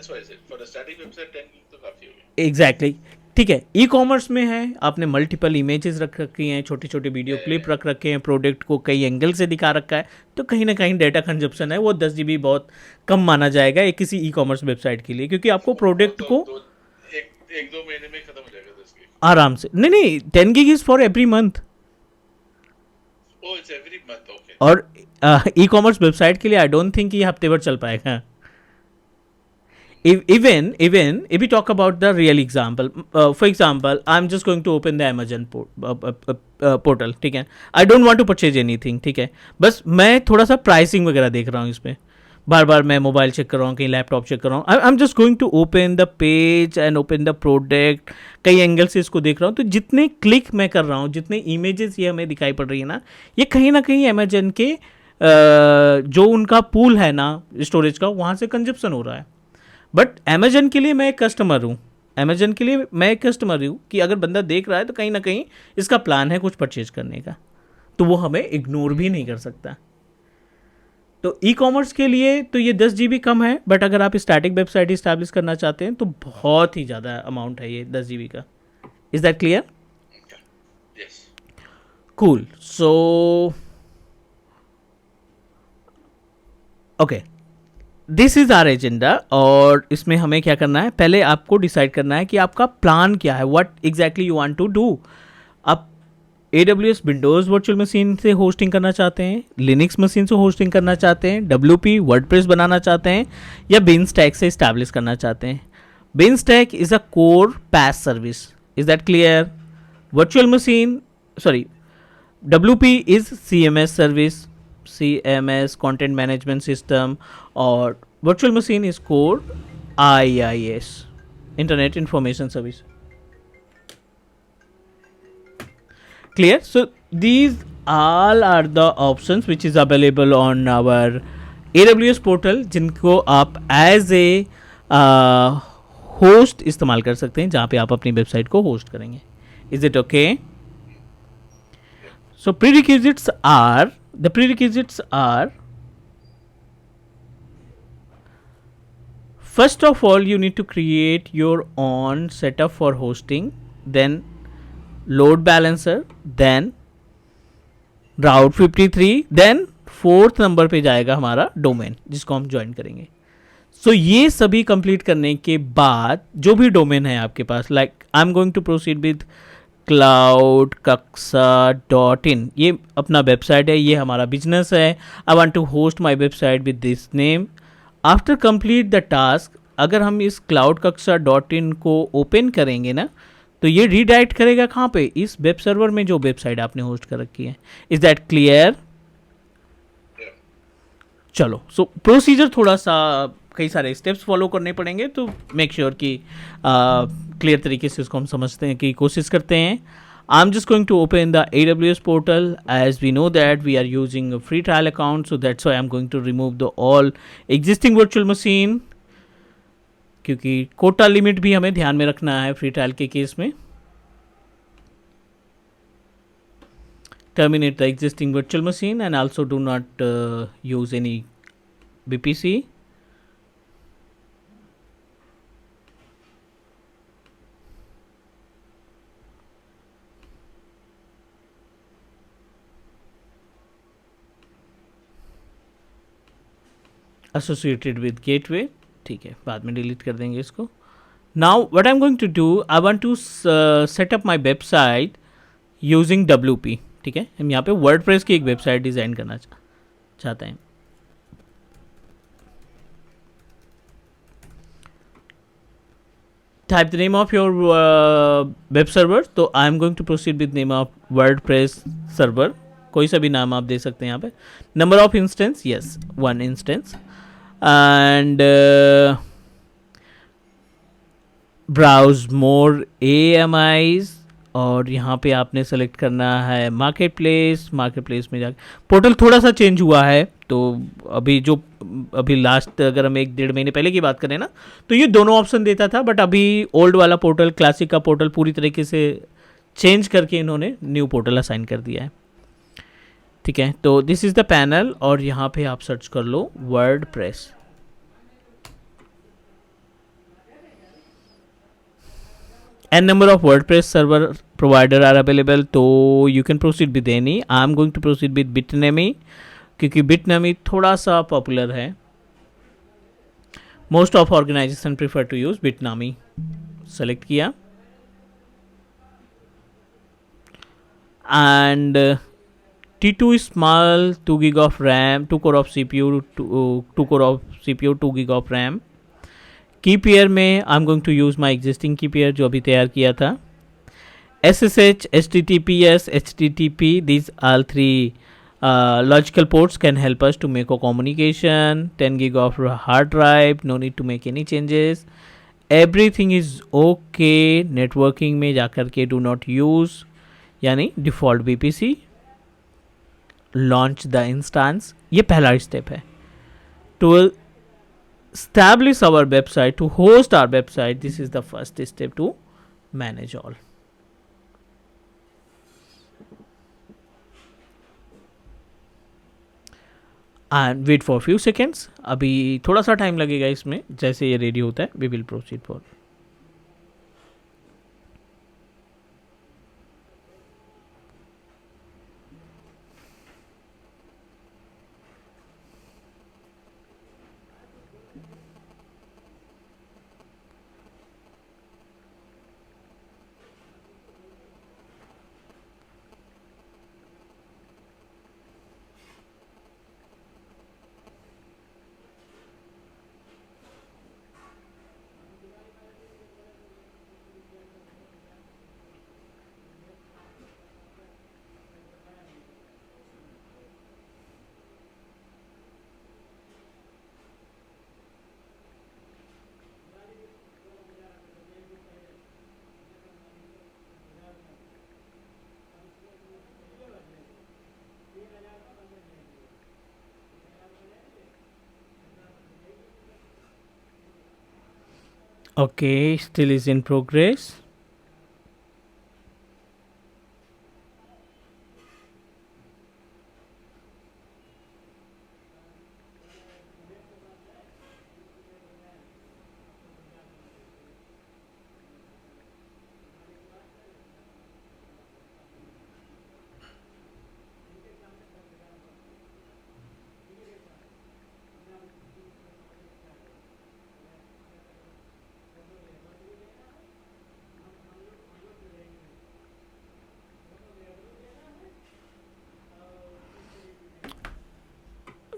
एग्जैक्टली, ठीक है। ई कॉमर्स में है, आपने मल्टीपल इमेजेस रख रखी हैं, छोटे छोटे वीडियो क्लिप रख रखे हैं, प्रोडक्ट को कई एंगल से दिखा रखा है, तो कहीं ना कहीं डेटा कंजप्शन है वो 10 GB बहुत कम माना जाएगा एक किसी ई कॉमर्स वेबसाइट के लिए, क्योंकि आपको प्रोडक्ट को एक दो महीने में खत्म हो जाएगा 10 GB आराम से। नहीं नहीं, 10 GB is for every month. It's every month, okay. और ई कॉमर्स वेबसाइट के लिए आई डोंट थिंक ये हफ्ते भर चल पाएगा। Even if we talk about the real example, for example, I'm just going to open the Amazon portal, ठीक है। I don't want to purchase anything, ठीक है, बस मैं थोड़ा सा प्राइसिंग वगैरह देख रहा हूँ इसमें, बार बार मैं मोबाइल चेक कर रहा हूँ, कहीं लैपटॉप चेक कर रहा हूँ, I am just going to open the page and open the product, कई एंगल से इसको देख रहा हूँ, तो जितने क्लिक मैं कर रहा हूँ, जितने इमेजेस ये हमें दिखाई पड़ रही है ना, ये कहीं ना कहीं अमेजन के जो उनका पूल है ना स्टोरेज का, वहाँ से कंजप्शन हो रहा है। बट अमेजन के लिए मैं एक कस्टमर हूँ, अमेजन के लिए मैं एक कस्टमर हूँ कि अगर बंदा देख रहा है तो कहीं ना कहीं इसका प्लान है कुछ परचेज करने का, तो वो हमें इग्नोर भी नहीं कर सकता। तो ई कॉमर्स के लिए तो ये 10 GB कम है, बट अगर आप स्टैटिक वेबसाइट इस्टेब्लिश करना चाहते हैं तो बहुत ही ज़्यादा अमाउंट है ये 10 GB का। Is that clear? Cool. So okay, this is our agenda. और इसमें हमें क्या करना है, पहले आपको डिसाइड करना है कि आपका प्लान क्या है, what exactly you want to do. आप AWS विंडोज़ वर्चुअल मशीन से होस्टिंग करना चाहते हैं, लिनक्स मशीन से होस्टिंग करना चाहते हैं, WP वर्डप्रेस बनाना चाहते हैं, या बीनस्टैक से इस्टेब्लिश करना चाहते हैं। Beanstalk is a core PaaS service, is that clear? Virtual machine, sorry, WP is CMS service, CMS content management system, और virtual machine is core IIS, internet information service. Clear? So these all are the options which is available on our AWS portal, जिनको आप as a host इस्तेमाल कर सकते हैं, जहाँ पे आप अपनी वेबसाइट को होस्ट करेंगे। Is it okay? So prerequisites are first of all you need to create your own setup for hosting, then load balancer, then route 53, then fourth number पे जाएगा हमारा डोमेन जिसको हम ज्वाइन करेंगे। सो ये सभी कंप्लीट करने के बाद जो भी डोमेन है आपके पास, like I am going to proceed with cloudkaksa.in, ये अपना वेबसाइट है, ये हमारा बिजनेस है। I want to host my website with this name. After complete the task, अगर हम इस cloudkaksa.in को ओपन करेंगे ना, तो ये रीडायरेक्ट करेगा कहाँ पे, इस वेब सर्वर में जो वेबसाइट आपने होस्ट कर रखी है। Is that clear? चलो, सो प्रोसीजर थोड़ा सा, कई सारे स्टेप्स फॉलो करने पड़ेंगे, तो मेक श्योर कि क्लियर तरीके से उसको हम समझते हैं कि कोशिश करते हैं। I am just going to open the AWS portal, as we know that we are using free trial account, so that's why I am going to remove the all existing virtual machine, क्योंकि quota limit भी हमें ध्यान में रखना है free trial के case में। Terminate the existing virtual machine and also do not use any VPC। Associated with gateway, ठीक है, बाद में डिलीट कर देंगे इसको। Now what I am going to do, I want to set up my website using WP, ठीक है। हम यहाँ पे वर्डप्रेस की एक वेबसाइट डिज़ाइन करना चाहते हैं। type the name of your web server. तो I am going to proceed with name of WordPress server. कोई सा भी नाम आप दे सकते हैं यहाँ पे. Number of instance, yes, 1 instance. And browse more AMIs. और यहाँ पे आपने सेलेक्ट करना है मार्केट प्लेस. मार्केट प्लेस में जाकर पोर्टल थोड़ा सा चेंज हुआ है. तो अभी लास्ट अगर हम 1-1.5 महीने पहले की बात करें ना, तो ये दोनों ऑप्शन देता था. बट अभी ओल्ड वाला पोर्टल, क्लासिक का पोर्टल पूरी तरीके से चेंज करके इन्होंने न्यू पोर्टल असाइन कर दिया है. ठीक है, तो दिस इज़ द पैनल. और यहाँ पे आप सर्च कर लो WordPress. N number of WordPress server provider are available, तो you can proceed with any. I am going to proceed with Bitnami क्योंकि Bitnami थोड़ा सा पॉपुलर है. Most of organization prefer to use Bitnami. Select किया and T2 is small, 2 gig of RAM, 2 core of CPU, 2 core of CPU, 2 gig of RAM. Key pair में I am going to use my existing key pair जो अभी तैयार किया था. SSH, HTTPS, HTTP, these all 3 logical ports can help us to make a communication. 10 gig of hard drive, no need to make any changes. Everything is okay. Networking में जाकर के do not use यानी default VPC. Launch the instance, ये पहला step है. To establish our website, to host our website, this is the first step to manage all. And wait for few seconds. अभी थोड़ा सा टाइम लगेगा इसमें. जैसे ये रेडी होता है we will proceed for. Okay, still is in progress.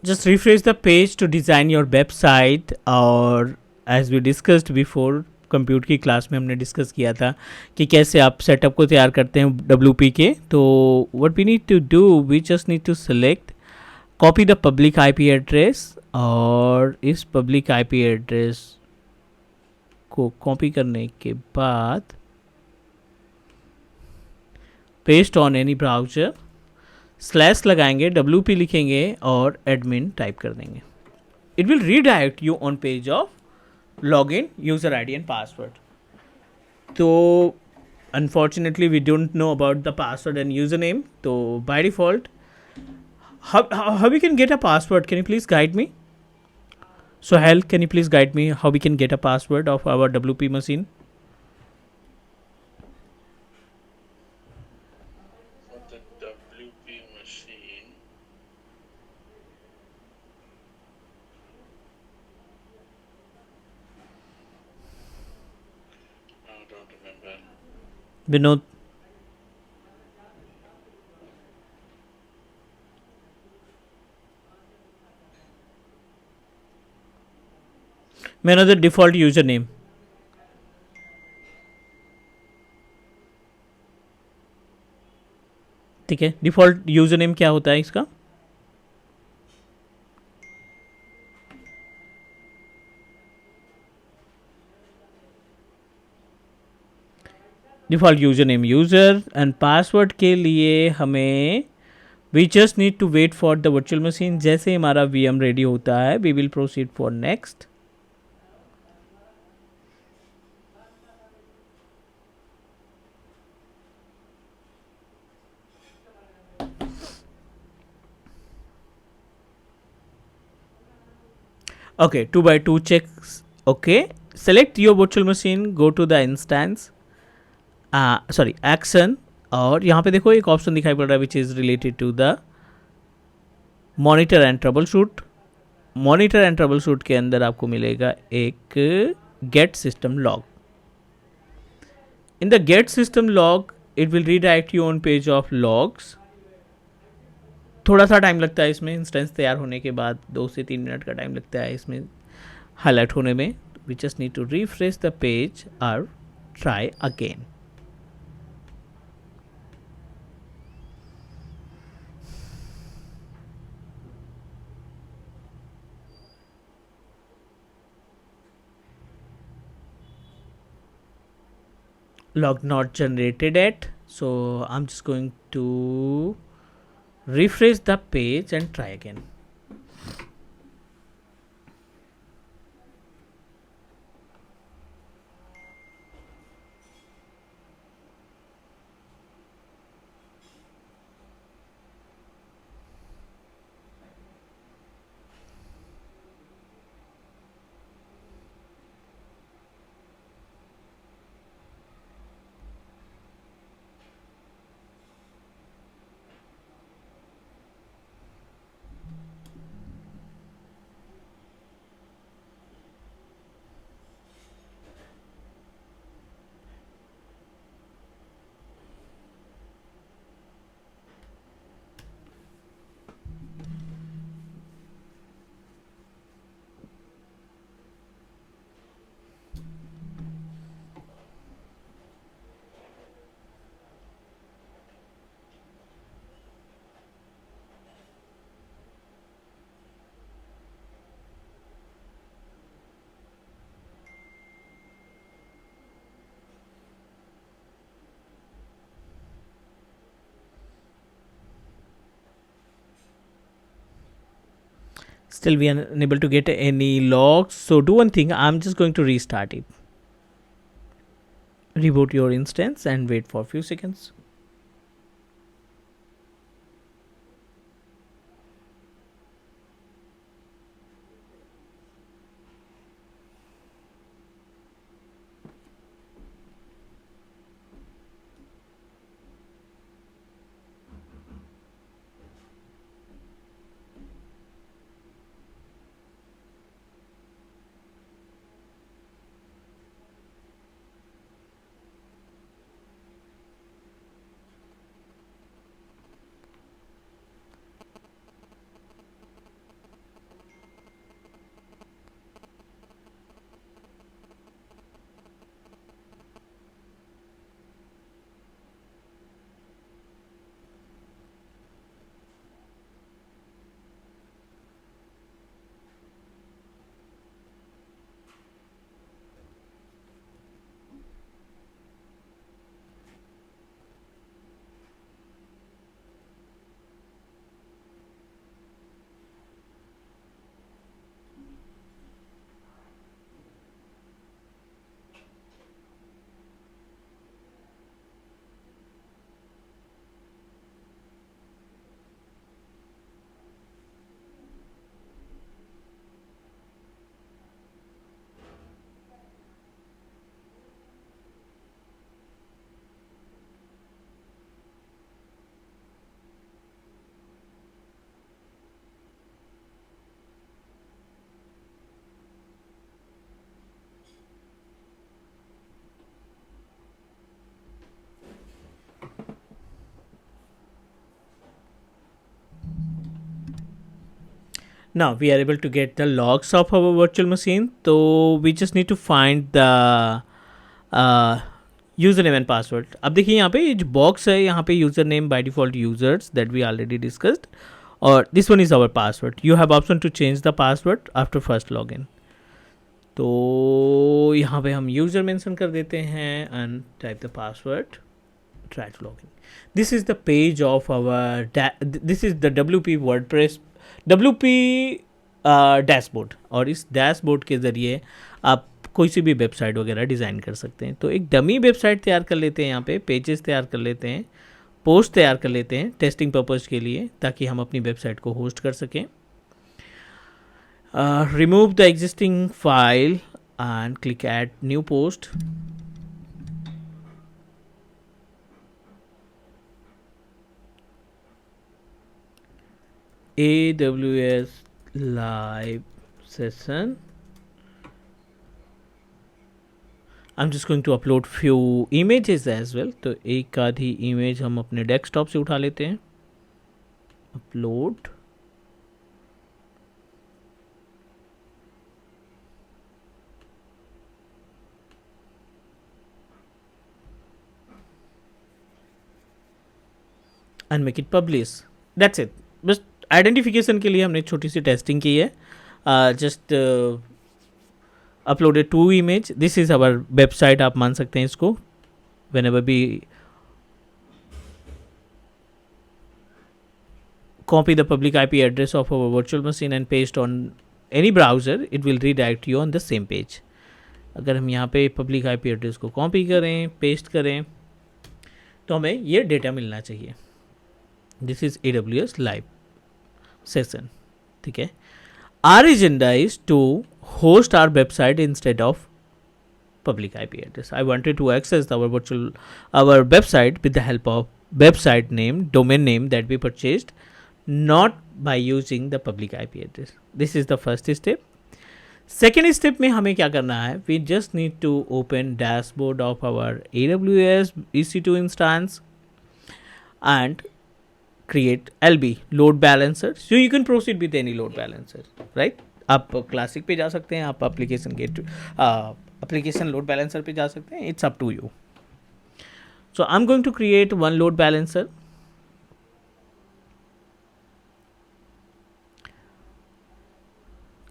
Just refresh the page to design your website. और as we discussed before, computer की क्लास में हमने डिस्कस किया था कि कैसे आप सेटअप को तैयार करते हैं WP के. तो what we need to do, we just need to select copy the public IP address. और इस पब्लिक IP एड्रेस को कॉपी करने के बाद paste on any browser, slash लगाएंगे, WP लिखेंगे और एडमिन टाइप कर देंगे. It will redirect you on page of login, user ID and password. तो unfortunately we don't know about the password and user name. तो by default how we can get a password? Can you please guide me? Sohail, can you please guide me how we can get a password of our WP machine? For the WP machine, I don't remember. Vinod, may I know the default username? ठीक है, default user name क्या होता है इसका? Default user name user, and password के लिए हमें we just need to wait for the virtual machine. जैसे हमारा VM रेडी होता है, we will proceed for next. Okay, 2 by 2 checks. Okay, select your virtual machine, go to the instance, sorry action, और यहाँ पे देखो एक ऑप्शन दिखाई पड़ रहा है which is related to the monitor and troubleshoot. Monitor and troubleshoot के अंदर आपको मिलेगा एक get system log. In the get system log it will redirect you on page of logs. थोड़ा सा टाइम लगता है इसमें, इंस्टेंस तैयार होने के बाद 2 से 3 मिनट का टाइम लगता है इसमें हाईलाइट होने में. We just need to refresh the page और try again. Log not generated yet, so I'm just going to refresh the page and try again. Still we are unable to get any logs, so do one thing, I'm just going to restart it. Reboot your instance and wait for a few seconds. Now we are able to get the logs of our virtual machine. So we just need to find the user name and password. अब देखिए यहाँ पे ये जो box है, यहाँ पे user name by default users that we already discussed, और this one is our password. You have option to change the password after first login. तो यहाँ पे हम यूज़र मेंशन कर देते हैं and type the password, try to log in. This is the page of our, this is the WP WordPress WP dashboard, और इस dashboard के ज़रिए आप कोई सी भी वेबसाइट वगैरह डिज़ाइन कर सकते हैं। तो एक डमी वेबसाइट तैयार कर लेते हैं, यहाँ पे पेजेस तैयार कर लेते हैं, पोस्ट तैयार कर लेते हैं टेस्टिंग पर्पज़ के लिए, ताकि हम अपनी वेबसाइट को होस्ट कर सकें। Remove the existing file and click at new post. AWS live session. I'm just going to upload few images as well. तो एक आधी इमेज हम अपने डेस्कटॉप से उठा लेते हैं, upload. And make it publish. That's it. बस आइडेंटिफिकेशन के लिए हमने छोटी सी टेस्टिंग की है। Just uploaded 2 image. This is our website, आप मान सकते हैं इसको। whenever we copy the public IP address of our virtual machine and paste on any browser, it will redirect you on the same page. अगर हम यहाँ पे public IP address को कॉपी करें, पेस्ट करें, तो हमें ये डेटा मिलना चाहिए। This is AWS live session, ठीक है। Our agenda is to host our website instead of public IP address. I wanted to access our website with the help of website name, domain name that we purchased, not by using the public IP address. This is the first step. Second step में हमें क्या करना है? We just need to open dashboard of our AWS EC2 instance and create LB load balancer. So you can proceed with any load balancer, right? आप classic पे जा सकते हैं, आप एप्लीकेशन लोड बैलेंसर पे जा सकते हैं, it's up to you. So I am going to create one load balancer.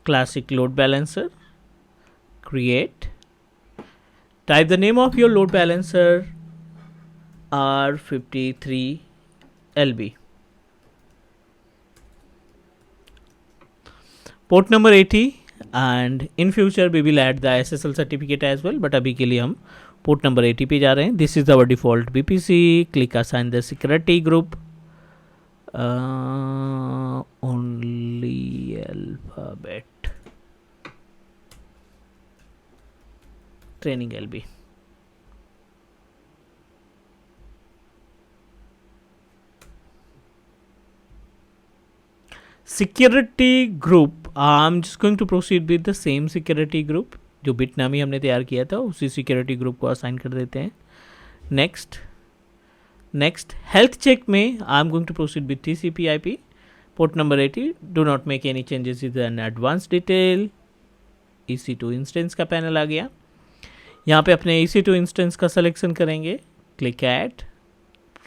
Classic load balancer, create, type the name of your load balancer, R53LB, port number 80, and in future we will add the SSL certificate as well, but अभी के लिए हम port number 80 पे जा रहे हैं। This is our default VPC, click assign the security group, only alphabet, training LB। Security group, I am just going to proceed with the same security group जो बिटनामी हमने तैयार किया था, उसी सिक्योरिटी ग्रुप को असाइन कर देते हैं। नेक्स्ट हेल्थ चेक में I am going to proceed with TCP/IP, port number 80। Do not make any changes in an advance detail. EC2 instance का पैनल आ गया। यहाँ पे अपने EC2 इंस्टेंस का सिलेक्शन करेंगे, click at,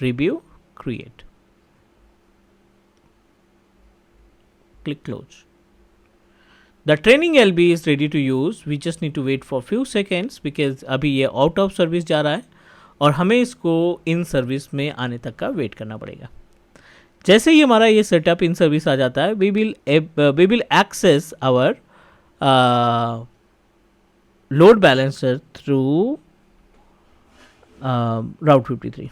review, create, click close. The training LB is ready to use. We just need to wait for few seconds because अभी ये आउट ऑफ सर्विस जा रहा है और हमें इसको इन सर्विस में आने तक का वेट करना पड़ेगा। जैसे ही हमारा ये सेटअप इन सर्विस आ जाता है, we will access our load balancer through Route 53.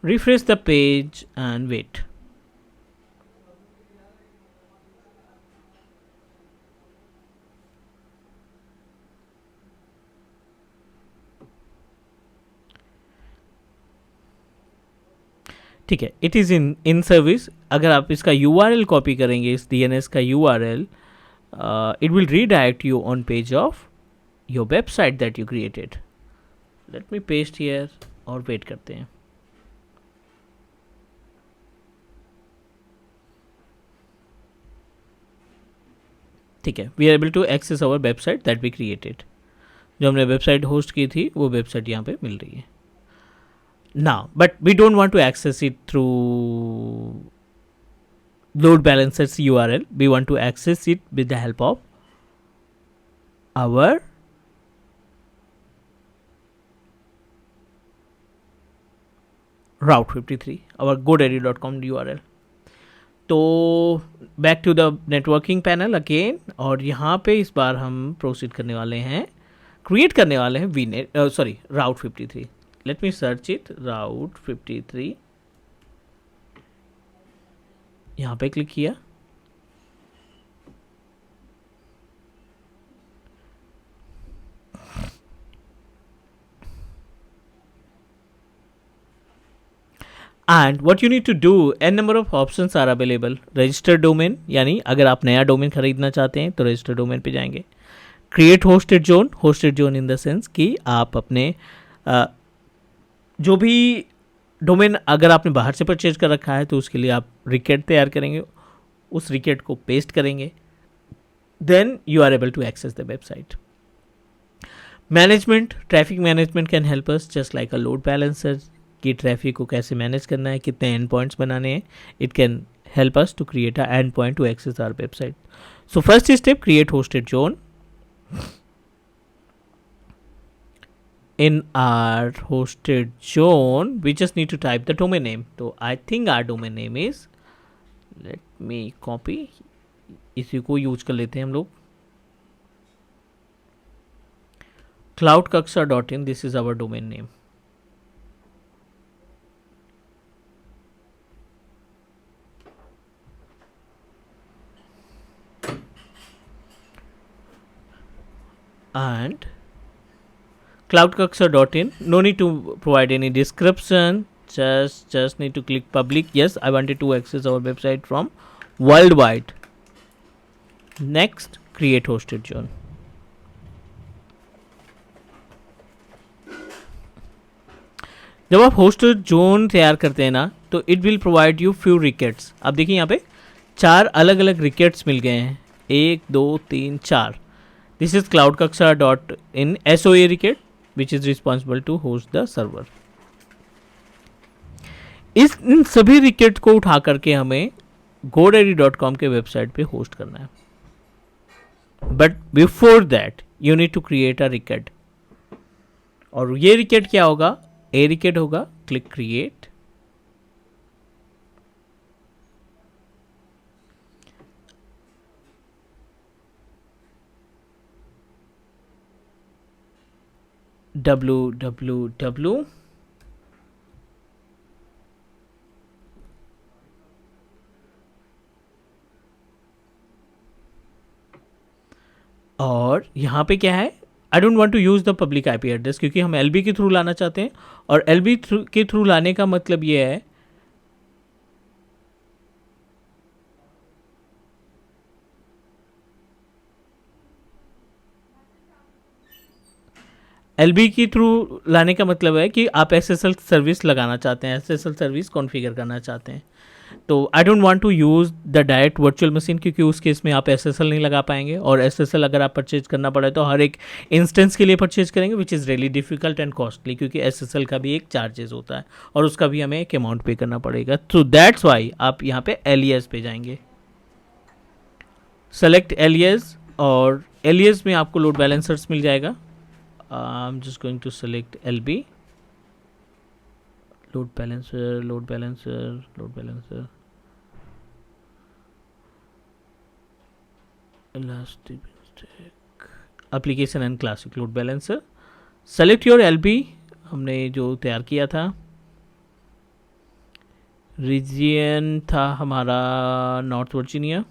refresh the page and wait. ठीक है, इट इज़ इन सर्विस. अगर आप इसका URL कॉपी करेंगे, इस DNS का URL, it will redirect you on page of your website that you created. Let me paste here और wait करते हैं. ठीक है, we are able to access our website that we created. जो हमने वेबसाइट होस्ट की थी वो वेबसाइट यहाँ पे मिल रही है. Now, but we don't want to access it through load balancer's URL. We want to access it with the help of our Route 53, our GoDaddy.com URL. तो back to the networking panel again, और यहाँ पे इस बार हम proceed करने वाले हैं, create करने वाले हैं वीनेट, sorry, Route 53. Let me search it, Route 53. यहाँ पे क्लिक किया. And what you need to do, n number of options are available. Register domain, यानी अगर आप नया डोमेन खरीदना चाहते हैं तो रजिस्टर डोमेन पे जाएंगे. Create hosted zone, hosted zone in the sense कि आप अपने जो भी डोमेन अगर आपने बाहर से परचेज कर रखा है तो उसके लिए आप रिकेट तैयार करेंगे, उस रिकेट को पेस्ट करेंगे, then you are able to access the website. Management, traffic management can help us just like a load balancer, कि ट्रैफिक को कैसे मैनेज करना है, कितने एंड पॉइंट्स बनाने हैं. It can help us to create a endpoint to access our website. So first step, create hosted zone. In our hosted zone we just need to type the domain name. So I think our domain name is, let me copy, इसी को use कर लेते हैं हम लोग, cloudkaksa.in. this is our domain name. And cloudkaksa.in, no need to provide any description, just need to click public. Yes, I wanted to access our website from worldwide. Next, create hosted zone. जब आप hosted zone तैयार करते हैं ना तो it will provide you few rickets. आप देखिए यहाँ पे 4 अलग अलग रिकेट्स मिल गए हैं, 1 2 3 4. This is cloudkaksa.in SOA रिकेट which is responsible to host the server. इन सभी रिकेट को उठा करके हमें GoDaddy.com के वेबसाइट पे होस्ट करना है. But before that you need to create a record. और ये रिकेट क्या होगा? ए रिकेट होगा. Click create. www और यहाँ पे क्या है, I don't want to use the public IP address, क्योंकि हम एलबी के थ्रू लाना चाहते हैं. और एलबी के थ्रू लाने का मतलब ये है एलबी के थ्रू लाने का मतलब है कि आप एसएसएल सर्विस लगाना चाहते हैं, एसएसएल सर्विस कॉन्फ़िगर करना चाहते हैं. तो I don't want to use the direct virtual machine, क्योंकि उस केस में आप एसएसएल नहीं लगा पाएंगे. और एसएसएल अगर आप परचेज करना पड़े तो हर एक इंस्टेंस के लिए परचेज करेंगे, which is really difficult and costly, क्योंकि एसएसएल का भी एक चार्जेस होता है और उसका भी हमें एक अमाउंट पे करना पड़ेगा. तो दैट्स वाई आप यहाँ पे एलियस पे जाएंगे, सेलेक्ट एलियस, और एलियस में आपको लोड बैलेंसर्स मिल जाएगा. I'm just going to select LB, load balancer, elastic application and classic load balancer. Select your LB, हमने जो तैयार किया था. रीजियन था हमारा north Virginia,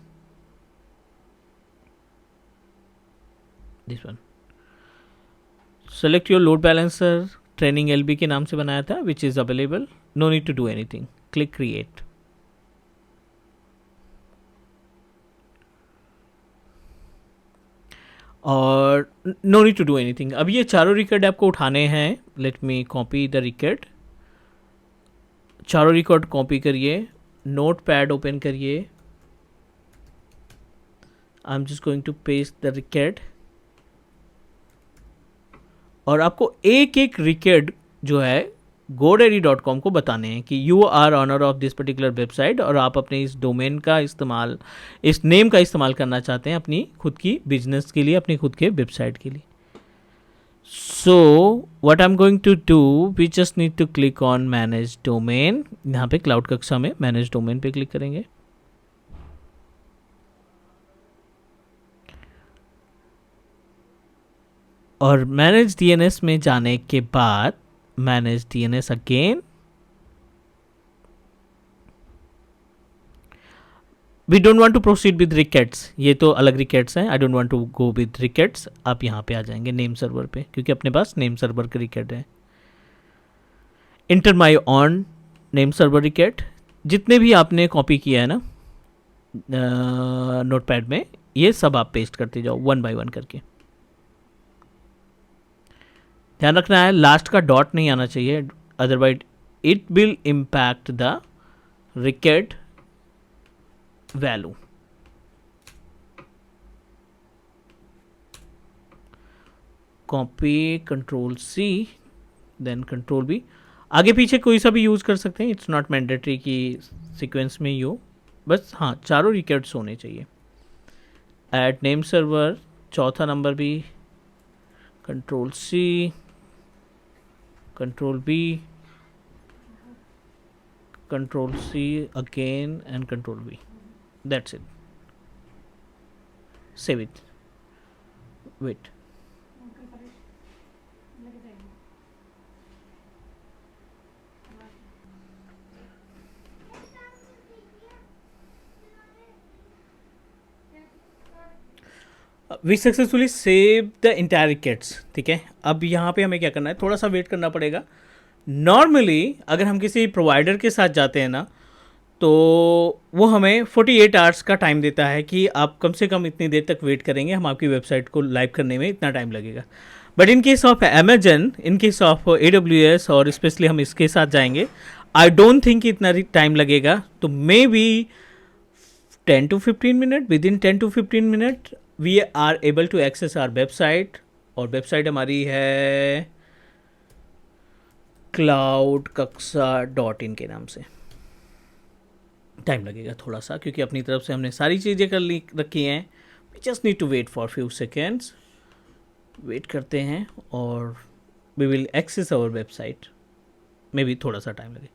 this one. Select your load balancer, training LB के नाम से बनाया था, which is available, no need to do anything, click create. और no need to do anything. अब ये चारों रिकॉर्ड आपको उठाने हैं। Let me copy the record. चारों रिकॉर्ड कॉपी करिए, नोट पैड ओपन करिए, I am just going to paste the record. और आपको एक एक रिकॉर्ड जो है godaddy.com को बताने हैं कि you are owner of this particular website, और आप अपने इस डोमेन का इस्तेमाल, इस नेम का इस्तेमाल करना चाहते हैं अपनी खुद की बिजनेस के लिए, अपनी खुद के वेबसाइट के लिए। So what I am going to do, we just need to click on manage domain. यहाँ पे क्लाउड कक्षा में मैनेज डोमेन पे क्लिक करेंगे। और मैनेज डीएनएस में जाने के बाद manage DNS again, we don't want to proceed with records, ये तो अलग रिकेट्स हैं, I don't want to go with records. आप यहाँ पे आ जाएंगे नेम सर्वर पे, क्योंकि अपने पास नेम सर्वर का रिकेट है। Enter my own name server record, जितने भी आपने कॉपी किया है ना नोटपैड में, ये सब आप पेस्ट करते जाओ वन बाय वन करके। ध्यान रखना है लास्ट का डॉट नहीं आना चाहिए, otherwise it will impact the record value. Copy, control C, then control V. आगे पीछे कोई सा भी यूज कर सकते हैं, इट्स नॉट मैंडेटरी कि सीक्वेंस में ही हो, बस हाँ चारों रिकॉर्ड्स होने चाहिए। ऐड नेम सर्वर, चौथा नंबर भी, control C, control V, control C again and control V, that's it. Save it, wait. We successfully save the entire records. ठीक है, अब यहाँ पे हमें क्या करना है, थोड़ा सा वेट करना पड़ेगा। नॉर्मली अगर हम किसी प्रोवाइडर के साथ जाते हैं ना, तो वो हमें 48 आवर्स का टाइम देता है कि आप कम से कम इतनी देर तक वेट करेंगे, हम आपकी वेबसाइट को लाइव करने में इतना टाइम लगेगा। But in case of Amazon, in case of AWS, और स्पेशली हम इसके साथ जाएंगे, आई डोंट थिंक इतना टाइम लगेगा। तो maybe 10 to 15 minute, within 10 to 15 minute we are able to access our website. और वेबसाइट हमारी है cloudkaksa.in के नाम से। टाइम लगेगा थोड़ा सा, क्योंकि अपनी तरफ से हमने सारी चीज़ें कर ली रखी हैं। We just need to wait for few seconds. Wait करते हैं और we will access our website. Maybe थोड़ा सा टाइम लगे।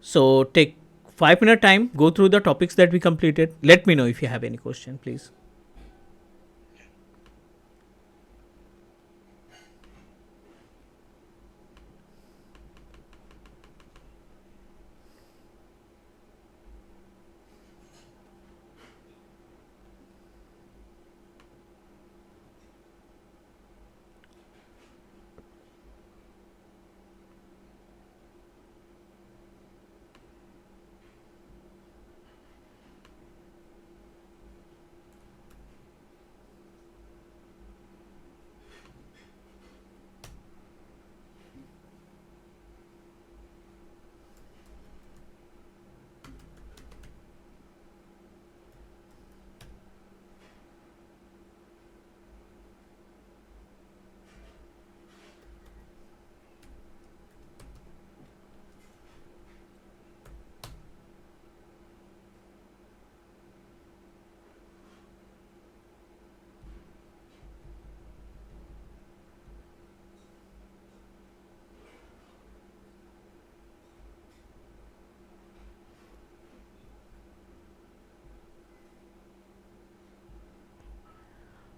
So take 5 minute time, go through the topics that we completed. Let me know if you have any question, please.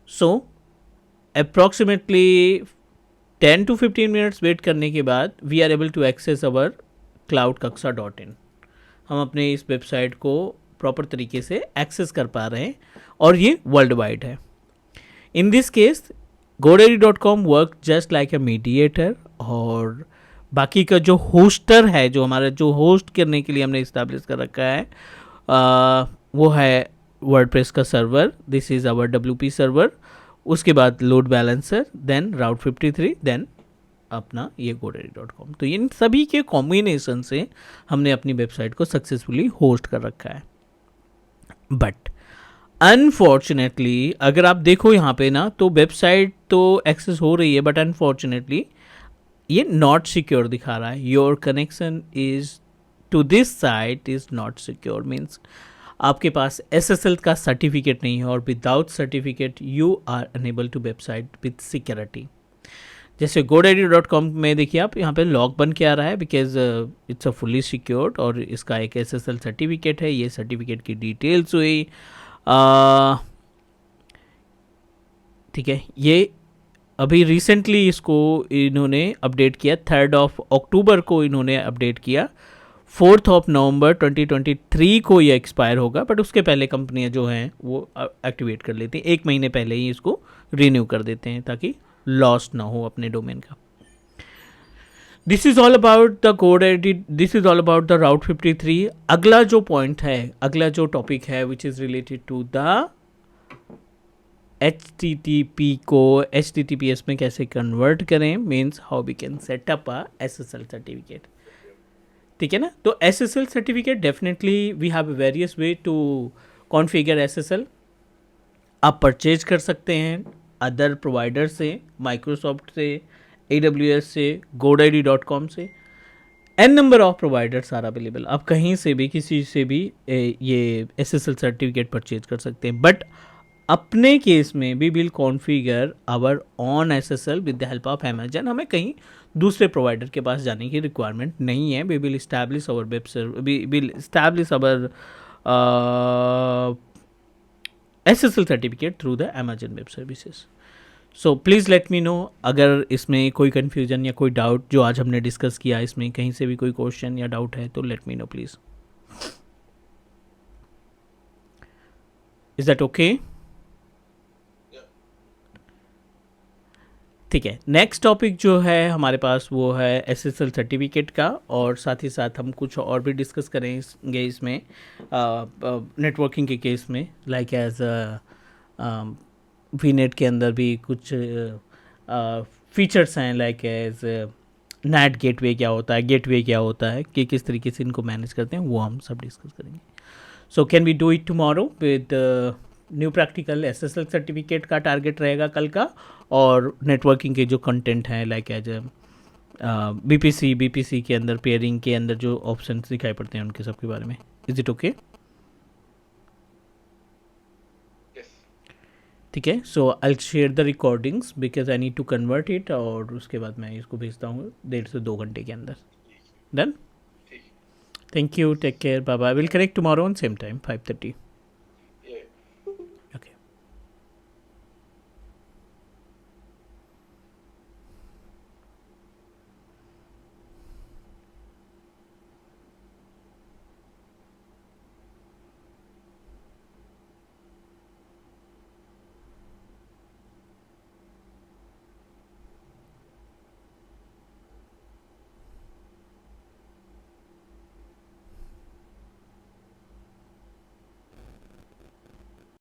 So approximately 10 to 15 minutes wait करने के बाद we are able to access our cloudkaksa.in। हम अपने इस website को proper तरीके से access कर पा रहे हैं और ये वर्ल्ड वाइड है. इन this case godaddy.com work just like a mediator, और बाकी का जो होस्टर है, जो हमारा जो होस्ट करने के लिए हमने इस्टेब्लिश कर रखा है, वो है वर्डप्रेस का server. This is our WP server. उसके बाद load balancer, then Route 53, then अपना ये godaddy.com. तो इन सभी के कॉम्बिनेशन से हमने अपनी वेबसाइट को सक्सेसफुली होस्ट कर रखा है. बट अनफॉर्चुनेटली अगर आप देखो यहाँ पे ना, तो वेबसाइट तो एक्सेस हो रही है, बट अनफॉर्चुनेटली ये नॉट सिक्योर दिखा रहा है. Your connection is to this site is not secure. Means आपके पास SSL का सर्टिफिकेट नहीं है, और without certificate you are unable to website with security. जैसे godaddy.com में देखिए आप, यहाँ पे लॉक बन के आ रहा है because it's a fully secured, और इसका एक SSL सर्टिफिकेट है. ये सर्टिफिकेट की डिटेल्स हुई, ठीक है. ये अभी रिसेंटली इसको इन्होंने अपडेट किया, 3 अक्टूबर को इन्होंने अपडेट किया. 4 नवंबर 2023 को ये एक्सपायर होगा, बट उसके पहले कंपनियां जो हैं वो एक्टिवेट कर लेती हैं. 1 महीने पहले ही इसको रिन्यू कर देते हैं ताकि लॉस ना हो अपने डोमेन का. This is all about the godaddy, this is all about the route 53. अगला जो पॉइंट है, अगला जो टॉपिक है, which is related to the HTTP को HTTPS में कैसे कन्वर्ट करें. Means how we can set up a SSL certificate. ठीक है ना. तो SSL certificate definitely we have various way to configure SSL. आप परचेज कर सकते हैं अदर प्रोवाइडर से, माइक्रोसॉफ्ट से, AWS से, godaddy.com से. n number of providers are available. आप कहीं से भी, किसी से भी ये SSL सर्टिफिकेट परचेज कर सकते हैं. बट अपने केस में we will configure our on SSL with the help of Amazon. हमें कहीं दूसरे प्रोवाइडर के पास जाने की रिक्वायरमेंट नहीं है. We will establish our we will establish our SSL certificate through the Amazon web services. So please let me know अगर इसमें कोई कन्फ्यूजन या कोई डाउट जो आज हमने डिस्कस किया, इसमें कहीं से भी कोई क्वेश्चन या डाउट है तो let me know please. Is that okay? ठीक है. नेक्स्ट टॉपिक जो है हमारे पास वो है SSL सर्टिफिकेट का, और साथ ही साथ हम कुछ और भी डिस्कस करेंगे इसमें नेटवर्किंग के केस में. लाइक एज VNet के अंदर भी कुछ फीचर्स हैं, लाइक एज नेट गेटवे क्या होता है, गेटवे क्या होता है, कि किस तरीके से इनको मैनेज करते हैं, वो हम सब डिस्कस करेंगे. So can we do it tomorrow with new practical. SSL certificate का टारगेट रहेगा कल का, और नेटवर्किंग के जो कंटेंट हैं लाइक एज BPC के अंदर, पेयरिंग के अंदर जो ऑप्शन दिखाई पड़ते हैं उनके सब के बारे में. Is it okay? ठीक है. So I share the recordings because I need to convert it, और उसके बाद मैं इसको भेजता हूँ 1.5 से 2 घंटे के अंदर. Done. Thank you. Take care. Bye bye. Will connect tomorrow on same time 5:30.